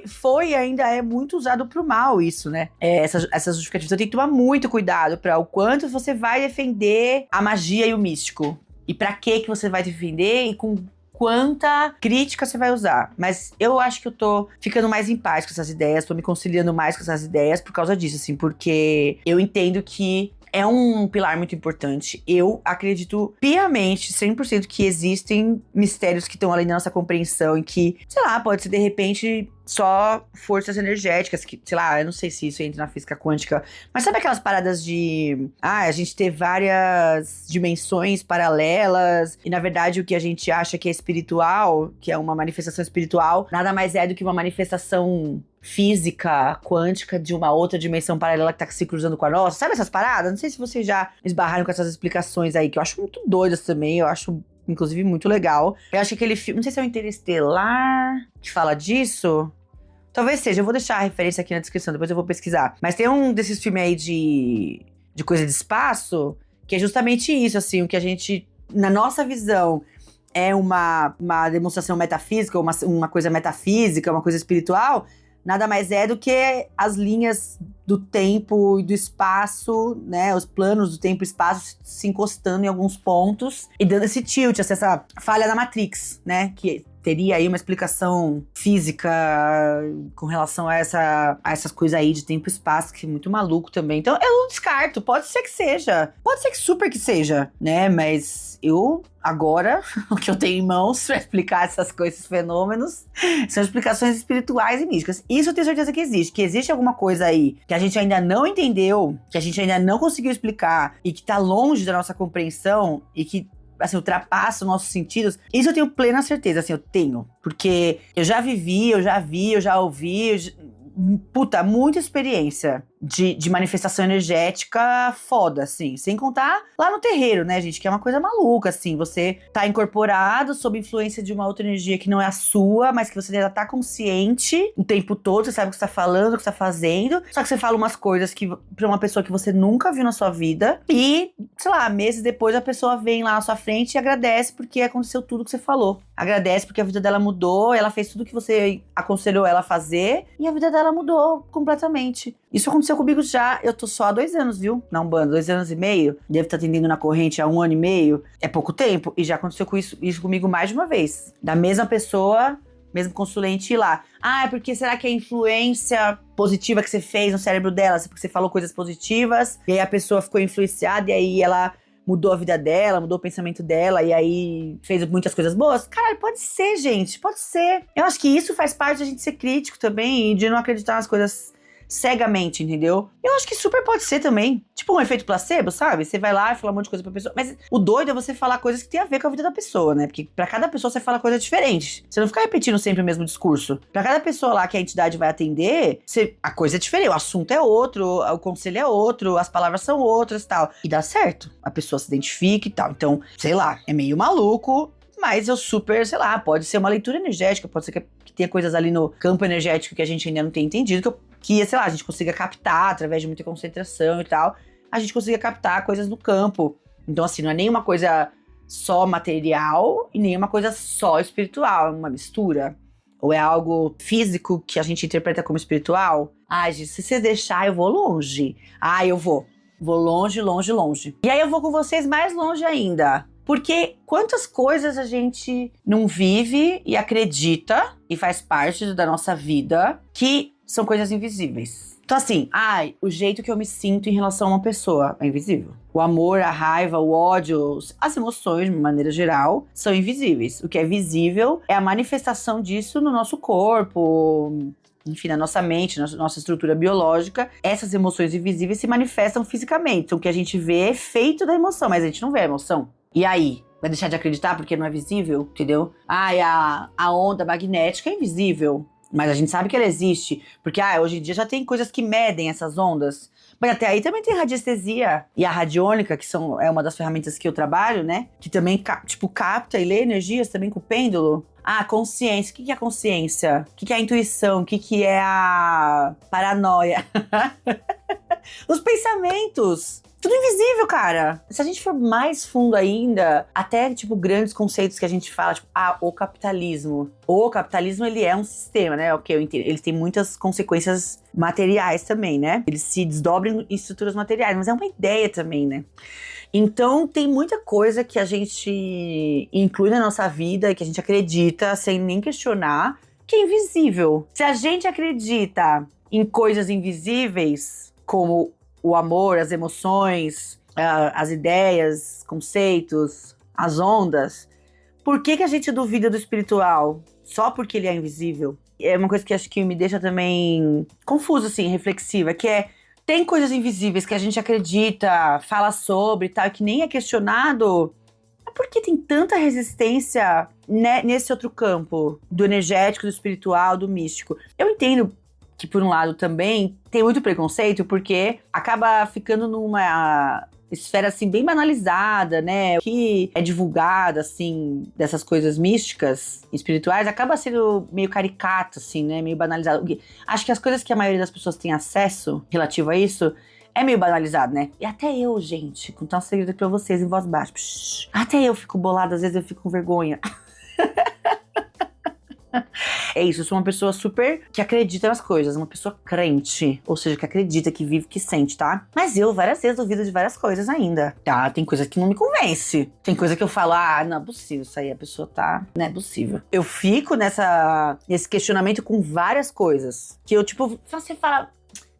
foi e ainda é muito usado pro mal isso, né? Essas justificativas. Então tem que tomar muito cuidado pra o quanto você vai defender a magia e o místico. E pra que você vai defender e com quanta crítica você vai usar. Mas eu acho que eu tô ficando mais em paz com essas ideias, tô me conciliando mais com essas ideias por causa disso, assim, porque eu entendo que é um pilar muito importante. Eu acredito piamente, 100%, que existem mistérios que estão além da nossa compreensão e que, sei lá, pode ser de repente só forças energéticas, que, sei lá, eu não sei se isso entra na física quântica, mas sabe aquelas paradas de, a gente ter várias dimensões paralelas e, na verdade, o que a gente acha que é espiritual, que é uma manifestação espiritual, nada mais é do que uma manifestação física, quântica, de uma outra dimensão paralela que tá se cruzando com a nossa. Sabe essas paradas? Não sei se vocês já esbarraram com essas explicações aí, que eu acho muito doidas também, eu acho inclusive muito legal. Eu acho que aquele filme, não sei se é o Interestelar que fala disso. Talvez seja, eu vou deixar a referência aqui na descrição, depois eu vou pesquisar. Mas tem um desses filmes aí de coisa de espaço, que é justamente isso, assim, o que a gente, na nossa visão, é uma demonstração metafísica, uma coisa metafísica, uma coisa espiritual, nada mais é do que as linhas do tempo e do espaço, né? Os planos do tempo e espaço se encostando em alguns pontos e dando esse tilt, essa falha da Matrix, né? Que teria aí uma explicação física com relação a essas coisas aí de tempo e espaço, que é muito maluco também. Então, eu não descarto, pode ser que seja. Pode ser que super que seja, né? Mas eu, agora, o que eu tenho em mãos pra explicar essas coisas, esses fenômenos, são explicações espirituais e místicas. Isso eu tenho certeza que existe alguma coisa aí que a gente ainda não entendeu, que a gente ainda não conseguiu explicar e que tá longe da nossa compreensão e que, assim, ultrapassa os nossos sentidos. Isso eu tenho plena certeza, assim, eu tenho. Porque eu já vivi, eu já vi, eu já ouvi, muita experiência de manifestação energética foda, assim. Sem contar lá no terreiro, né, gente? Que é uma coisa maluca, assim. Você tá incorporado sob influência de uma outra energia que não é a sua, mas que você já tá consciente o tempo todo. Você sabe o que você tá falando, o que você tá fazendo. Só que você fala umas coisas pra uma pessoa que você nunca viu na sua vida. E, sei lá, meses depois a pessoa vem lá na sua frente e agradece porque aconteceu tudo que você falou. Agradece porque a vida dela mudou, ela fez tudo que você aconselhou ela a fazer e a vida dela mudou completamente. Isso aconteceu aconteceu comigo já, eu tô só há 2 anos, viu? Na Umbanda, 2 anos e meio. Devo estar atendendo na corrente há 1 ano e meio. É pouco tempo. E já aconteceu com isso comigo mais de uma vez. Da mesma pessoa, mesmo consulente ir lá. Ah, é porque será que a influência positiva que você fez no cérebro dela, porque você falou coisas positivas, e aí a pessoa ficou influenciada, e aí ela mudou a vida dela, mudou o pensamento dela, e aí fez muitas coisas boas? Caralho, pode ser, gente, pode ser. Eu acho que isso faz parte da gente ser crítico também, e de não acreditar nas coisas cegamente, entendeu? Eu acho que super pode ser também. Tipo um efeito placebo, sabe? Você vai lá e fala um monte de coisa pra pessoa. Mas o doido é você falar coisas que tem a ver com a vida da pessoa, né? Porque pra cada pessoa você fala coisa diferente. Você não fica repetindo sempre o mesmo discurso. Pra cada pessoa lá que a entidade vai atender, a coisa é diferente. O assunto é outro, o conselho é outro, as palavras são outras e tal. E dá certo. A pessoa se identifica e tal. Então, sei lá, é meio maluco. Mas eu super, sei lá, pode ser uma leitura energética. Pode ser que tenha coisas ali no campo energético que a gente ainda não tem entendido, que, sei lá, a gente consiga captar através de muita concentração e tal, a gente consiga captar coisas no campo. Então, assim, não é nenhuma coisa só material e nenhuma coisa só espiritual, é uma mistura. Ou é algo físico que a gente interpreta como espiritual. Ai, gente, se você deixar, eu vou longe. Ah, eu vou. Vou longe, longe, longe. E aí eu vou com vocês mais longe ainda. Porque quantas coisas a gente não vive e acredita e faz parte da nossa vida que são coisas invisíveis. Então assim, o jeito que eu me sinto em relação a uma pessoa é invisível. O amor, a raiva, o ódio, as emoções, de maneira geral, são invisíveis. O que é visível é a manifestação disso no nosso corpo, enfim, na nossa mente, na nossa estrutura biológica. Essas emoções invisíveis se manifestam fisicamente. Então o que a gente vê é efeito da emoção, mas a gente não vê a emoção. E aí? Vai deixar de acreditar porque não é visível, entendeu? A onda magnética é invisível, mas a gente sabe que ela existe. Porque hoje em dia já tem coisas que medem essas ondas. Mas até aí também tem radiestesia. E a radiônica, que é uma das ferramentas que eu trabalho, né? Que também, capta e lê energias também com o pêndulo. Consciência. O que é a consciência? O que é a intuição? O que é a paranoia? Os pensamentos. Tudo invisível, cara. Se a gente for mais fundo ainda, até, grandes conceitos que a gente fala, o capitalismo. O capitalismo, ele é um sistema, né? Ok, eu entendo. Ele tem muitas consequências materiais também, né? Ele se desdobra em estruturas materiais, mas é uma ideia também, né? Então, tem muita coisa que a gente inclui na nossa vida e que a gente acredita sem nem questionar, que é invisível. Se a gente acredita em coisas invisíveis, como o amor, as emoções, as ideias, conceitos, as ondas, por que a gente duvida do espiritual? Só porque ele é invisível? É uma coisa que acho que me deixa também confusa, assim, reflexiva, que tem coisas invisíveis que a gente acredita, fala sobre e tal, que nem é questionado. Mas por que tem tanta resistência, né, nesse outro campo, do energético, do espiritual, do místico? Eu entendo que, por um lado, também tem muito preconceito, porque acaba ficando numa esfera, assim, bem banalizada, né? O que é divulgado, assim, dessas coisas místicas, espirituais, acaba sendo meio caricato, assim, né? Meio banalizado. Acho que as coisas que a maioria das pessoas tem acesso relativo a isso é meio banalizado, né? E até eu, gente, contar um segredo pra vocês em voz baixa. Até eu fico bolada, às vezes eu fico com vergonha. É isso, eu sou uma pessoa super que acredita nas coisas, uma pessoa crente, ou seja, que acredita, que vive, que sente, tá? Mas eu, várias vezes, duvido de várias coisas ainda, tá? Tem coisa que não me convence. Tem coisa que eu falo, não é possível, isso aí a pessoa tá... Não é possível. Eu fico nesse questionamento com várias coisas, que eu, você fala...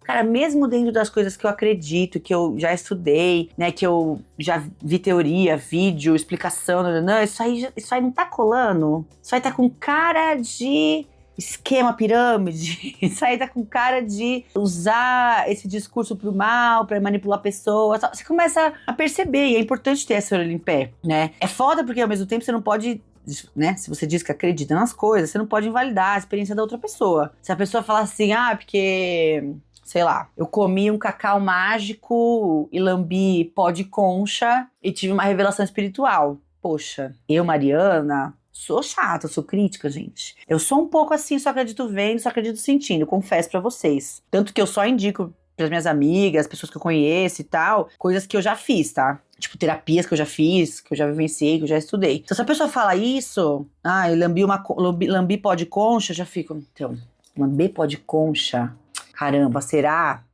Cara, mesmo dentro das coisas que eu acredito, que eu já estudei, né, que eu já vi teoria, vídeo, explicação, não, isso aí não tá colando. Isso aí tá com cara de esquema pirâmide. Isso aí tá com cara de usar esse discurso pro mal, pra manipular pessoas. Você começa a perceber, e é importante ter essa orelha em pé, né? É foda porque ao mesmo tempo você não pode... né? Se você diz que acredita nas coisas, você não pode invalidar a experiência da outra pessoa. Se a pessoa falar assim, porque... sei lá, eu comi um cacau mágico e lambi pó de concha e tive uma revelação espiritual. Poxa, eu, Mariana, sou chata, sou crítica, gente. Eu sou um pouco assim, só acredito vendo, só acredito sentindo, confesso pra vocês. Tanto que eu só indico pras minhas amigas, pessoas que eu conheço e tal, coisas que eu já fiz, tá? Terapias que eu já fiz, que eu já vivenciei, que eu já estudei. Então, se a pessoa fala isso, eu lambi pó de concha, eu já fico, então, lamber pó de concha... Caramba, será?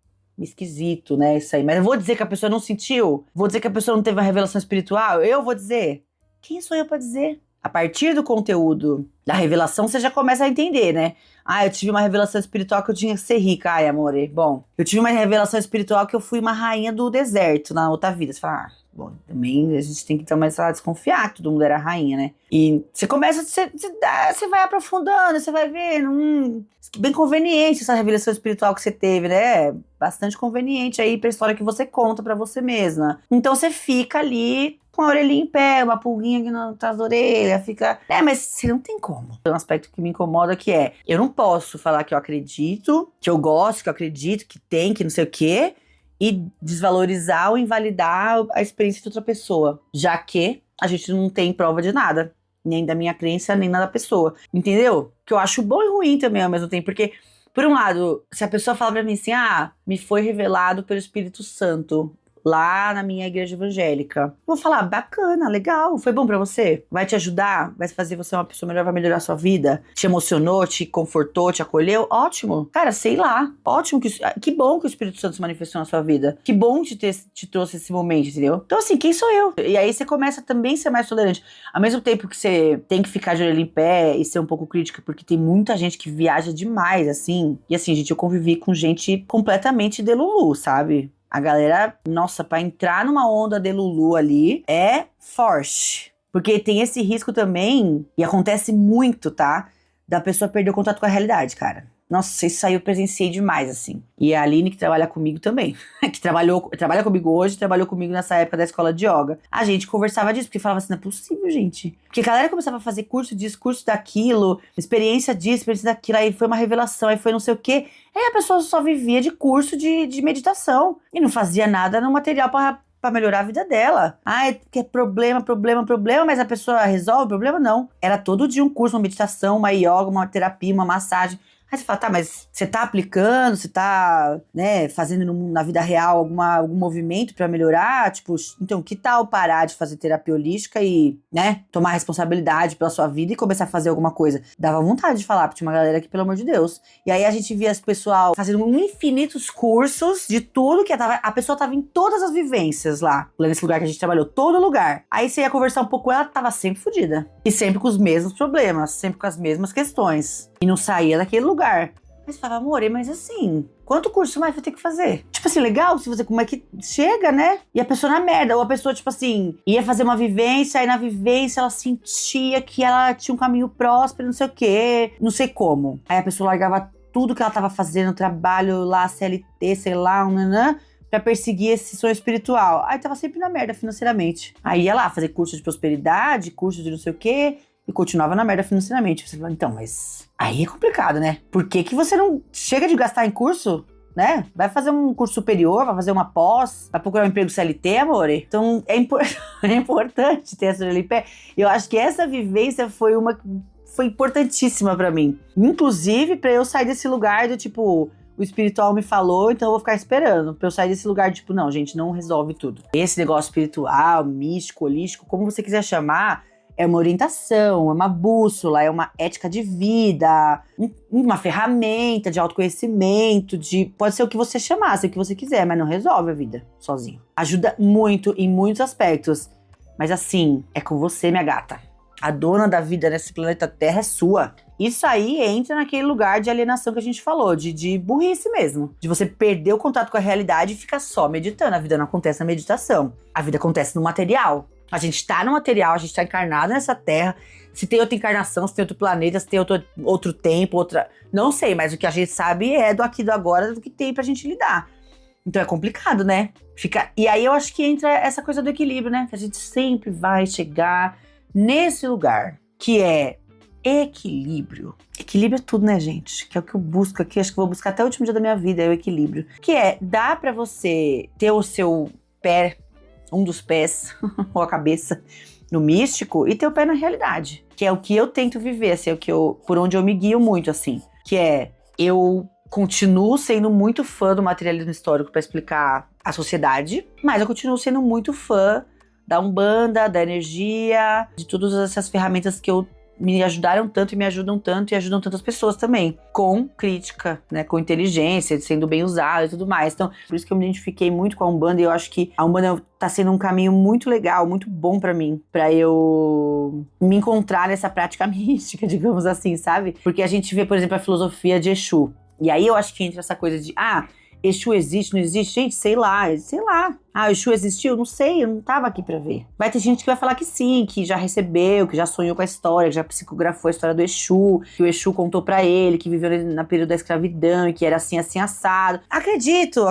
esquisito, né, isso aí. Mas eu vou dizer que a pessoa não sentiu? Vou dizer que a pessoa não teve uma revelação espiritual? Eu vou dizer? Quem sou eu pra dizer? A partir do conteúdo da revelação, você já começa a entender, né? Ah, eu tive uma revelação espiritual que eu tinha que ser rica. Ai, amore, bom. Eu tive uma revelação espiritual que eu fui uma rainha do deserto na outra vida. Você fala, bom, também a gente tem que começar a desconfiar que todo mundo era rainha, né? E você começa, você vai aprofundando, você vai vendo, bem conveniente essa revelação espiritual que você teve, né? Bastante conveniente aí pra história que você conta pra você mesma. Então você fica ali com a orelhinha em pé, uma pulguinha aqui atrás da orelha, fica... mas você não tem como. Tem um aspecto que me incomoda que é, eu não posso falar que eu acredito, que eu gosto, que eu acredito, que tem, que não sei o quê, e desvalorizar ou invalidar a experiência de outra pessoa, já que a gente não tem prova de nada, nem da minha crença, nem da pessoa, entendeu? Que eu acho bom e ruim também ao mesmo tempo, porque, por um lado, se a pessoa fala pra mim assim, me foi revelado pelo Espírito Santo, lá na minha igreja evangélica. Eu vou falar, bacana, legal, foi bom pra você? Vai te ajudar? Vai fazer você uma pessoa melhor? Vai melhorar a sua vida? Te emocionou? Te confortou? Te acolheu? Ótimo. Cara, sei lá. Ótimo. Que bom que o Espírito Santo se manifestou na sua vida. Que bom te trouxe esse momento, entendeu? Então assim, quem sou eu? E aí você começa também a ser mais tolerante. Ao mesmo tempo que você tem que ficar de orelha em pé e ser um pouco crítica, porque tem muita gente que viaja demais, assim. E assim, gente, eu convivi com gente completamente delulu, sabe? A galera, nossa, pra entrar numa onda de Lulu ali é forte. Porque tem esse risco também, e acontece muito, tá? Da pessoa perder o contato com a realidade, cara. Nossa, isso aí eu presenciei demais, assim. E a Aline, que trabalha comigo também, que trabalha comigo hoje, trabalhou comigo nessa época da escola de yoga. A gente conversava disso, porque falava assim, não é possível, gente. Porque a galera começava a fazer curso disso, curso daquilo, experiência disso, experiência daquilo, aí foi uma revelação, aí foi não sei o quê. Aí a pessoa só vivia de curso de meditação e não fazia nada no material pra melhorar a vida dela. Que é problema, mas a pessoa resolve o problema? Não. Era todo dia um curso, uma meditação, uma yoga, uma terapia, uma massagem. Aí você fala, tá, mas você tá aplicando, você tá, né, fazendo na vida real algum movimento pra melhorar? Tipo, então, que tal parar de fazer terapia holística e, né, tomar responsabilidade pela sua vida e começar a fazer alguma coisa? Dava vontade de falar, porque tinha uma galera aqui, pelo amor de Deus. E aí a gente via as pessoal fazendo infinitos cursos de tudo que a pessoa tava em todas as vivências lá nesse lugar que a gente trabalhou, todo lugar. Aí você ia conversar um pouco com ela, tava sempre fodida. E sempre com os mesmos problemas, sempre com as mesmas questões. E não saía daquele lugar. Mas falava, amor, mas assim, quanto curso mais vai ter que fazer? Tipo assim, legal, se você, como é que chega, né? E a pessoa na merda, ou a pessoa, tipo assim, ia fazer uma vivência, aí na vivência ela sentia que ela tinha um caminho próspero, não sei o quê, não sei como. Aí a pessoa largava tudo que ela tava fazendo, trabalho lá, CLT, sei lá, pra perseguir esse sonho espiritual. Aí tava sempre na merda financeiramente. Aí ia lá fazer curso de prosperidade, curso de não sei o quê, e continuava na merda financeiramente. Você fala, então, mas aí é complicado, né? Por que você não chega de gastar em curso, né? Vai fazer um curso superior, vai fazer uma pós, vai procurar um emprego CLT, amor? Então, é importante ter essa LP. Eu acho que essa vivência foi importantíssima pra mim. Inclusive, pra eu sair desse lugar do tipo, o espiritual me falou, então eu vou ficar esperando. Pra eu sair desse lugar, tipo, não, gente, não resolve tudo. Esse negócio espiritual, místico, holístico, como você quiser chamar, é uma orientação, é uma bússola, é uma ética de vida, uma ferramenta de autoconhecimento, pode ser o que você chamar, ser o que você quiser, mas não resolve a vida sozinho. Ajuda muito em muitos aspectos, mas assim, é com você, minha gata. A dona da vida nesse planeta Terra é sua. Isso aí entra naquele lugar de alienação que a gente falou, de burrice mesmo. De você perder o contato com a realidade e ficar só meditando. A vida não acontece na meditação. A vida acontece no material. A gente tá no material, a gente tá encarnado nessa Terra. Se tem outra encarnação, se tem outro planeta, se tem outro tempo, outra... Não sei, mas o que a gente sabe é do aqui e do agora, do que tem pra gente lidar. Então é complicado, né? E aí eu acho que entra essa coisa do equilíbrio, né? Que a gente sempre vai chegar nesse lugar, que é equilíbrio. Equilíbrio é tudo, né, gente? Que é o que eu busco aqui, acho que eu vou buscar até o último dia da minha vida, é o equilíbrio. Que é, dá pra você ter o seu pé, um dos pés, ou a cabeça, no místico, e ter o pé na realidade. Que é o que eu tento viver, assim, por onde eu me guio muito, assim. Que é, eu continuo sendo muito fã do materialismo histórico pra explicar a sociedade, mas eu continuo sendo muito fã da Umbanda, da energia, de todas essas ferramentas que eu me ajudaram tanto e me ajudam tanto e ajudam tantas pessoas também. Com crítica, né? Com inteligência, sendo bem usado e tudo mais. Então, por isso que eu me identifiquei muito com a Umbanda e eu acho que a Umbanda tá sendo um caminho muito legal, muito bom pra mim. Pra eu me encontrar nessa prática mística, digamos assim, sabe? Porque a gente vê, por exemplo, a filosofia de Exu. E aí eu acho que entra essa coisa de, Exu existe, não existe? Gente, sei lá. Ah, Exu existiu? Não sei, eu não tava aqui pra ver. Vai ter gente que vai falar que sim, que já recebeu, que já sonhou com a história, que já psicografou a história do Exu, que o Exu contou pra ele, que viveu na período da escravidão e que era assim, assim, assado. Acredito.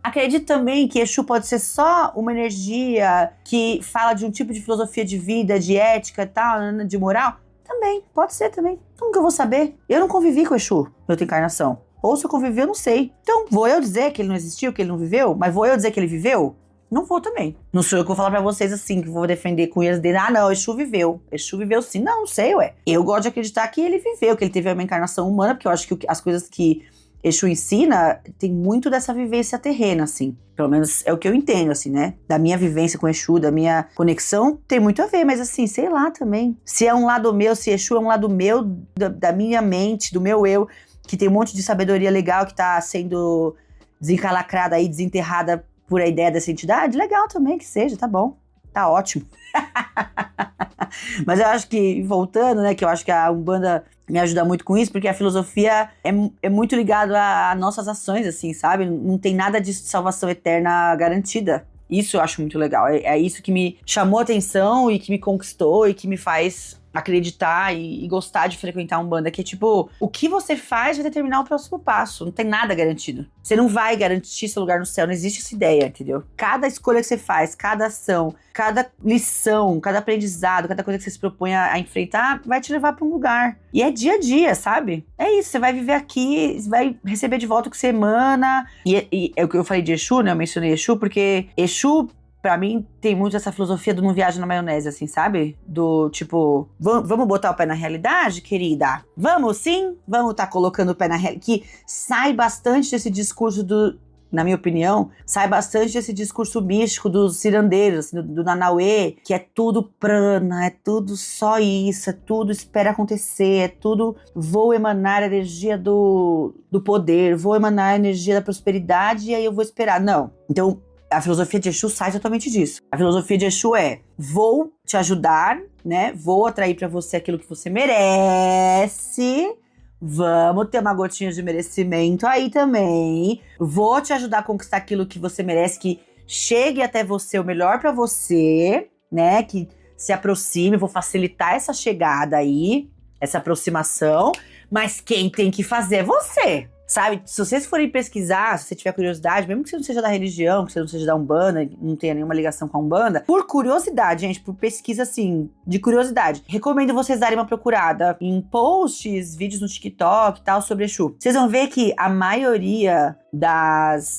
Acredito também que Exu pode ser só uma energia que fala de um tipo de filosofia de vida, de ética e tal, de moral. Também, pode ser também. Como que eu vou saber? Eu não convivi com Exu na outra encarnação. Ou se eu convivi, eu não sei. Então, vou eu dizer que ele não existiu, que ele não viveu? Mas vou eu dizer que ele viveu? Não vou também. Não sou eu que vou falar pra vocês assim, que vou defender com eles dele. Não, Exu viveu. Exu viveu sim. Não sei, ué. Eu gosto de acreditar que ele viveu, que ele teve uma encarnação humana, porque eu acho que as coisas que Exu ensina tem muito dessa vivência terrena, assim. Pelo menos é o que eu entendo, assim, né? Da minha vivência com Exu, da minha conexão, tem muito a ver. Mas assim, sei lá também. Se é um lado meu, se Exu é um lado meu, da minha mente, do meu eu, que tem um monte de sabedoria legal que tá sendo desencalacrada aí, desenterrada por a ideia dessa entidade, legal também que seja, tá bom, tá ótimo. Mas eu acho que, voltando, né, que eu acho que a Umbanda me ajuda muito com isso, porque a filosofia é muito ligada a nossas ações, assim, sabe? Não tem nada de salvação eterna garantida. Isso eu acho muito legal, é isso que me chamou a atenção e que me conquistou e que me faz acreditar e gostar de frequentar Umbanda, que é tipo, o que você faz vai determinar o próximo passo, não tem nada garantido. Você não vai garantir seu lugar no céu, não existe essa ideia, entendeu? Cada escolha que você faz, cada ação, cada lição, cada aprendizado, cada coisa que você se propõe a enfrentar, vai te levar pra um lugar. E é dia a dia, sabe? É isso, você vai viver aqui, você vai receber de volta o que você emana. E é o que eu falei de Exu, né? Eu mencionei Exu, porque Exu, pra mim, tem muito essa filosofia do não viaja na maionese, assim, sabe? Do tipo, vamos botar o pé na realidade, querida? Vamos sim? Vamos tá colocando o pé na realidade. Que sai bastante desse discurso na minha opinião, sai bastante desse discurso místico dos cirandeiros, assim, do Nanauê, que é tudo prana, é tudo só isso, é tudo espera acontecer, é tudo vou emanar a energia do poder, vou emanar a energia da prosperidade e aí eu vou esperar. Não. Então, a filosofia de Exu sai totalmente disso. A filosofia de Exu é, vou te ajudar, né? Vou atrair pra você aquilo que você merece. Vamos ter uma gotinha de merecimento aí também. Vou te ajudar a conquistar aquilo que você merece, que chegue até você o melhor pra você, né? Que se aproxime, vou facilitar essa chegada aí, essa aproximação. Mas quem tem que fazer é você. Sabe, se vocês forem pesquisar, se você tiver curiosidade, mesmo que você não seja da religião, que você não seja da Umbanda, não tenha nenhuma ligação com a Umbanda, por curiosidade, gente, por pesquisa assim, de curiosidade, recomendo vocês darem uma procurada em posts, vídeos no TikTok e tal sobre Exu. Vocês vão ver que a maioria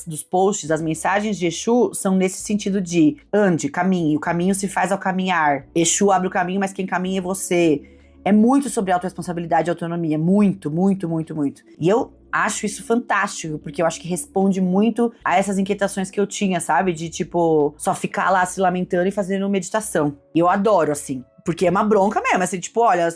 dos posts, das mensagens de Exu são nesse sentido de ande, caminhe, o caminho se faz ao caminhar. Exu abre o caminho, mas quem caminha é você. É muito sobre autorresponsabilidade e autonomia, muito, muito, muito, muito. E eu acho isso fantástico, porque eu acho que responde muito a essas inquietações que eu tinha, sabe? De, tipo, só ficar lá se lamentando e fazendo meditação. E eu adoro, assim, porque é uma bronca mesmo, assim, tipo, olha,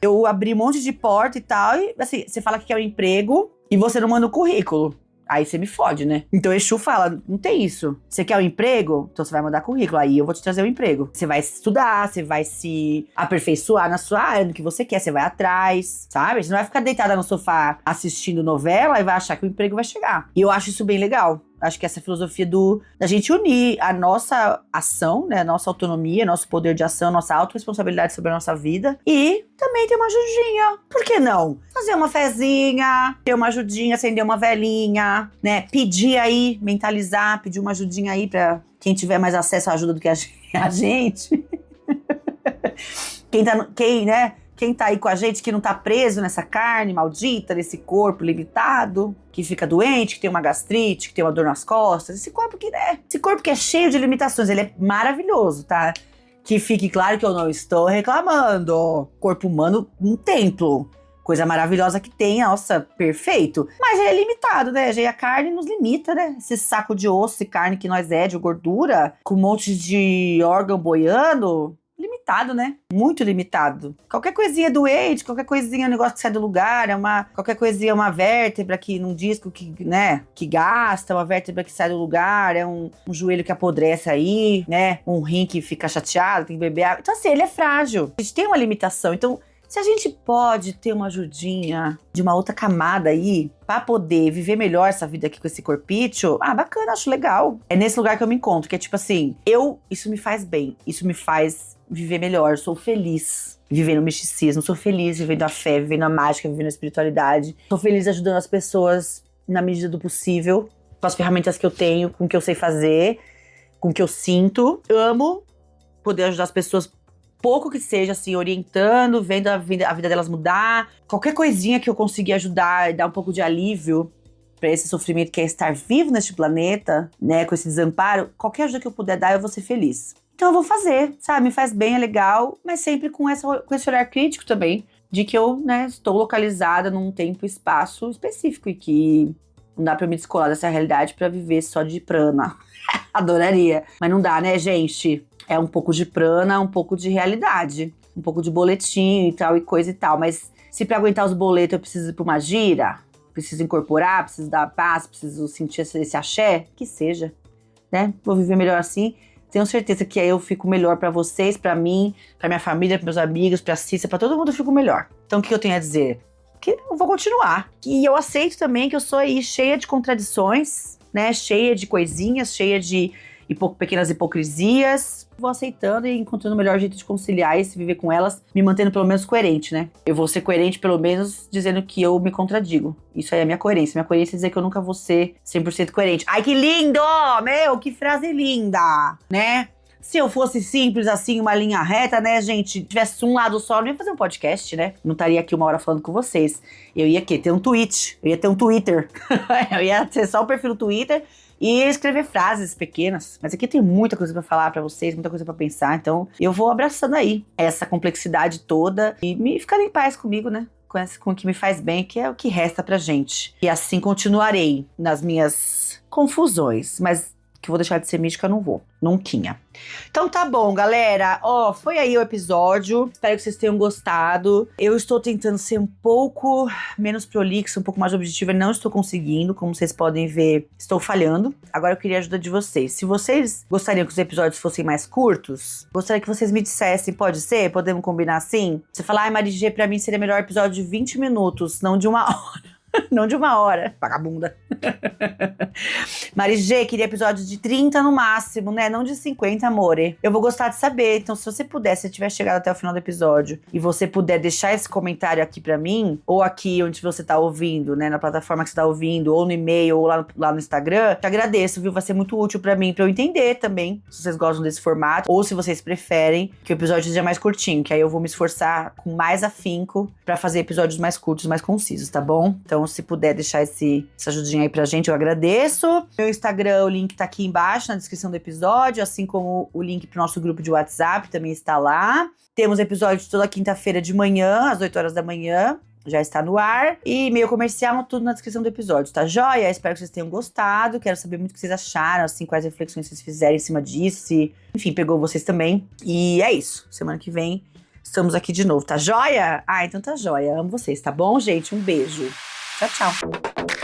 eu abri um monte de porta e tal, e, assim, você fala que quer um emprego e você não manda o currículo. Aí você me fode, né? Então Exu fala, não tem isso. Você quer um emprego? Então você vai mandar currículo. Aí eu vou te trazer um emprego. Você vai estudar, você vai se aperfeiçoar na sua área, no que você quer. Você vai atrás, sabe? Você não vai ficar deitada no sofá assistindo novela e vai achar que o emprego vai chegar. E eu acho isso bem legal. Acho que essa filosofia da gente unir a nossa ação, né, a nossa autonomia, nosso poder de ação, nossa autorresponsabilidade sobre a nossa vida e também ter uma ajudinha. Por que não? Fazer uma fezinha, ter uma ajudinha, acender uma velinha, né, pedir aí, mentalizar, pedir uma ajudinha aí pra quem tiver mais acesso à ajuda do que a gente. Quem tá aí com a gente, que não tá preso nessa carne maldita, nesse corpo limitado, que fica doente, que tem uma gastrite, que tem uma dor nas costas. Esse corpo que é cheio de limitações, ele é maravilhoso, tá? Que fique claro que eu não estou reclamando. Corpo humano, um templo. Coisa maravilhosa que tem, nossa, perfeito. Mas ele é limitado, né? A carne nos limita, né? Esse saco de osso e carne que nós de gordura, com um monte de órgão boiando, limitado. limitado, né? Muito limitado. Qualquer coisinha doente, qualquer coisinha é um negócio que sai do lugar, qualquer coisinha é uma vértebra que num disco que, né, que gasta, uma vértebra que sai do lugar, é um joelho que apodrece aí, né? Um rim que fica chateado, tem que beber água. Então assim, ele é frágil. A gente tem uma limitação. Então, se a gente pode ter uma ajudinha de uma outra camada aí, pra poder viver melhor essa vida aqui com esse corpício, bacana, acho legal. É nesse lugar que eu me encontro, que é tipo assim, isso me faz bem, isso me faz viver melhor, eu sou feliz vivendo o misticismo, sou feliz vivendo a fé, vivendo a mágica, vivendo a espiritualidade, sou feliz ajudando as pessoas na medida do possível, com as ferramentas que eu tenho, com o que eu sei fazer, com o que eu sinto. Amo poder ajudar as pessoas, pouco que seja, assim, orientando, vendo a vida delas mudar. Qualquer coisinha que eu conseguir ajudar e dar um pouco de alívio pra esse sofrimento que é estar vivo neste planeta, né, com esse desamparo, qualquer ajuda que eu puder dar, eu vou ser feliz. Então eu vou fazer, sabe? Me faz bem, é legal, mas sempre com esse olhar crítico também, de que eu, né, estou localizada num tempo e espaço específico e que não dá pra eu me descolar dessa realidade pra viver só de prana. Adoraria. Mas não dá, né, gente? É um pouco de prana, um pouco de realidade. Um pouco de boletim e tal, e coisa e tal. Mas se pra aguentar os boletos eu preciso ir pra uma gira, preciso incorporar, preciso dar paz, preciso sentir esse axé, que seja, né? Vou viver melhor assim. Tenho certeza que aí eu fico melhor pra vocês, pra mim, pra minha família, pros meus amigos, pra Cícia, pra todo mundo eu fico melhor. Então o que eu tenho a dizer? Que eu vou continuar. E eu aceito também que eu sou aí cheia de contradições, né? Cheia de coisinhas, cheia de pequenas hipocrisias. Vou aceitando e encontrando o melhor jeito de conciliar e se viver com elas, me mantendo pelo menos coerente, né? Eu vou ser coerente pelo menos dizendo que eu me contradigo. Isso aí é a minha coerência. Minha coerência é dizer que eu nunca vou ser 100% coerente. Ai, que lindo! Meu, que frase linda! Né? Se eu fosse simples assim, uma linha reta, né, gente? Tivesse um lado só, eu não ia fazer um podcast, né? Não estaria aqui uma hora falando com vocês. Eu ia ter um tweet. Eu ia ter um Twitter. Eu ia ter só o perfil do Twitter e escrever frases pequenas. Mas aqui tem muita coisa pra falar pra vocês, muita coisa pra pensar. Então, eu vou abraçando aí essa complexidade toda e me ficando em paz comigo, né? Com o que me faz bem, que é o que resta pra gente. E assim continuarei nas minhas confusões. Mas que eu vou deixar de ser mística, eu não vou. Nunquinha. Então tá bom, galera. Ó, foi aí o episódio. Espero que vocês tenham gostado. Eu estou tentando ser um pouco menos prolixa, um pouco mais objetiva. Não estou conseguindo. Como vocês podem ver, estou falhando. Agora eu queria a ajuda de vocês. Se vocês gostariam que os episódios fossem mais curtos, gostaria que vocês me dissessem, pode ser? Podemos combinar assim? Você falar, ai, Mari G, pra mim seria melhor episódio de 20 minutos, não de 1 hora. Não de 1 hora, vagabunda. Mari G, queria episódio de 30 no máximo, né? Não de 50, amore. Eu vou gostar de saber. Então, se você puder, se tiver chegado até o final do episódio e você puder deixar esse comentário aqui pra mim, ou aqui onde você tá ouvindo, né? Na plataforma que você tá ouvindo, ou no e-mail, ou lá no Instagram, te agradeço, viu? Vai ser muito útil pra mim, pra eu entender também se vocês gostam desse formato, ou se vocês preferem que o episódio seja mais curtinho, que aí eu vou me esforçar com mais afinco pra fazer episódios mais curtos, mais concisos, tá bom? Então, se puder deixar essa ajudinha aí pra gente, eu agradeço. Meu Instagram, o link tá aqui embaixo na descrição do episódio, assim como o link pro nosso grupo de WhatsApp também está lá. Temos episódios toda quinta-feira de manhã, às 8 horas da manhã. Já está no ar. E e-mail comercial, tudo na descrição do episódio, tá joia? Espero que vocês tenham gostado. Quero saber muito o que vocês acharam, assim, quais reflexões vocês fizeram em cima disso. Se, enfim, pegou vocês também. E é isso. Semana que vem estamos aqui de novo, tá joia? Ah, então tá joia. Amo vocês, tá bom, gente? Um beijo. Tchau, tchau.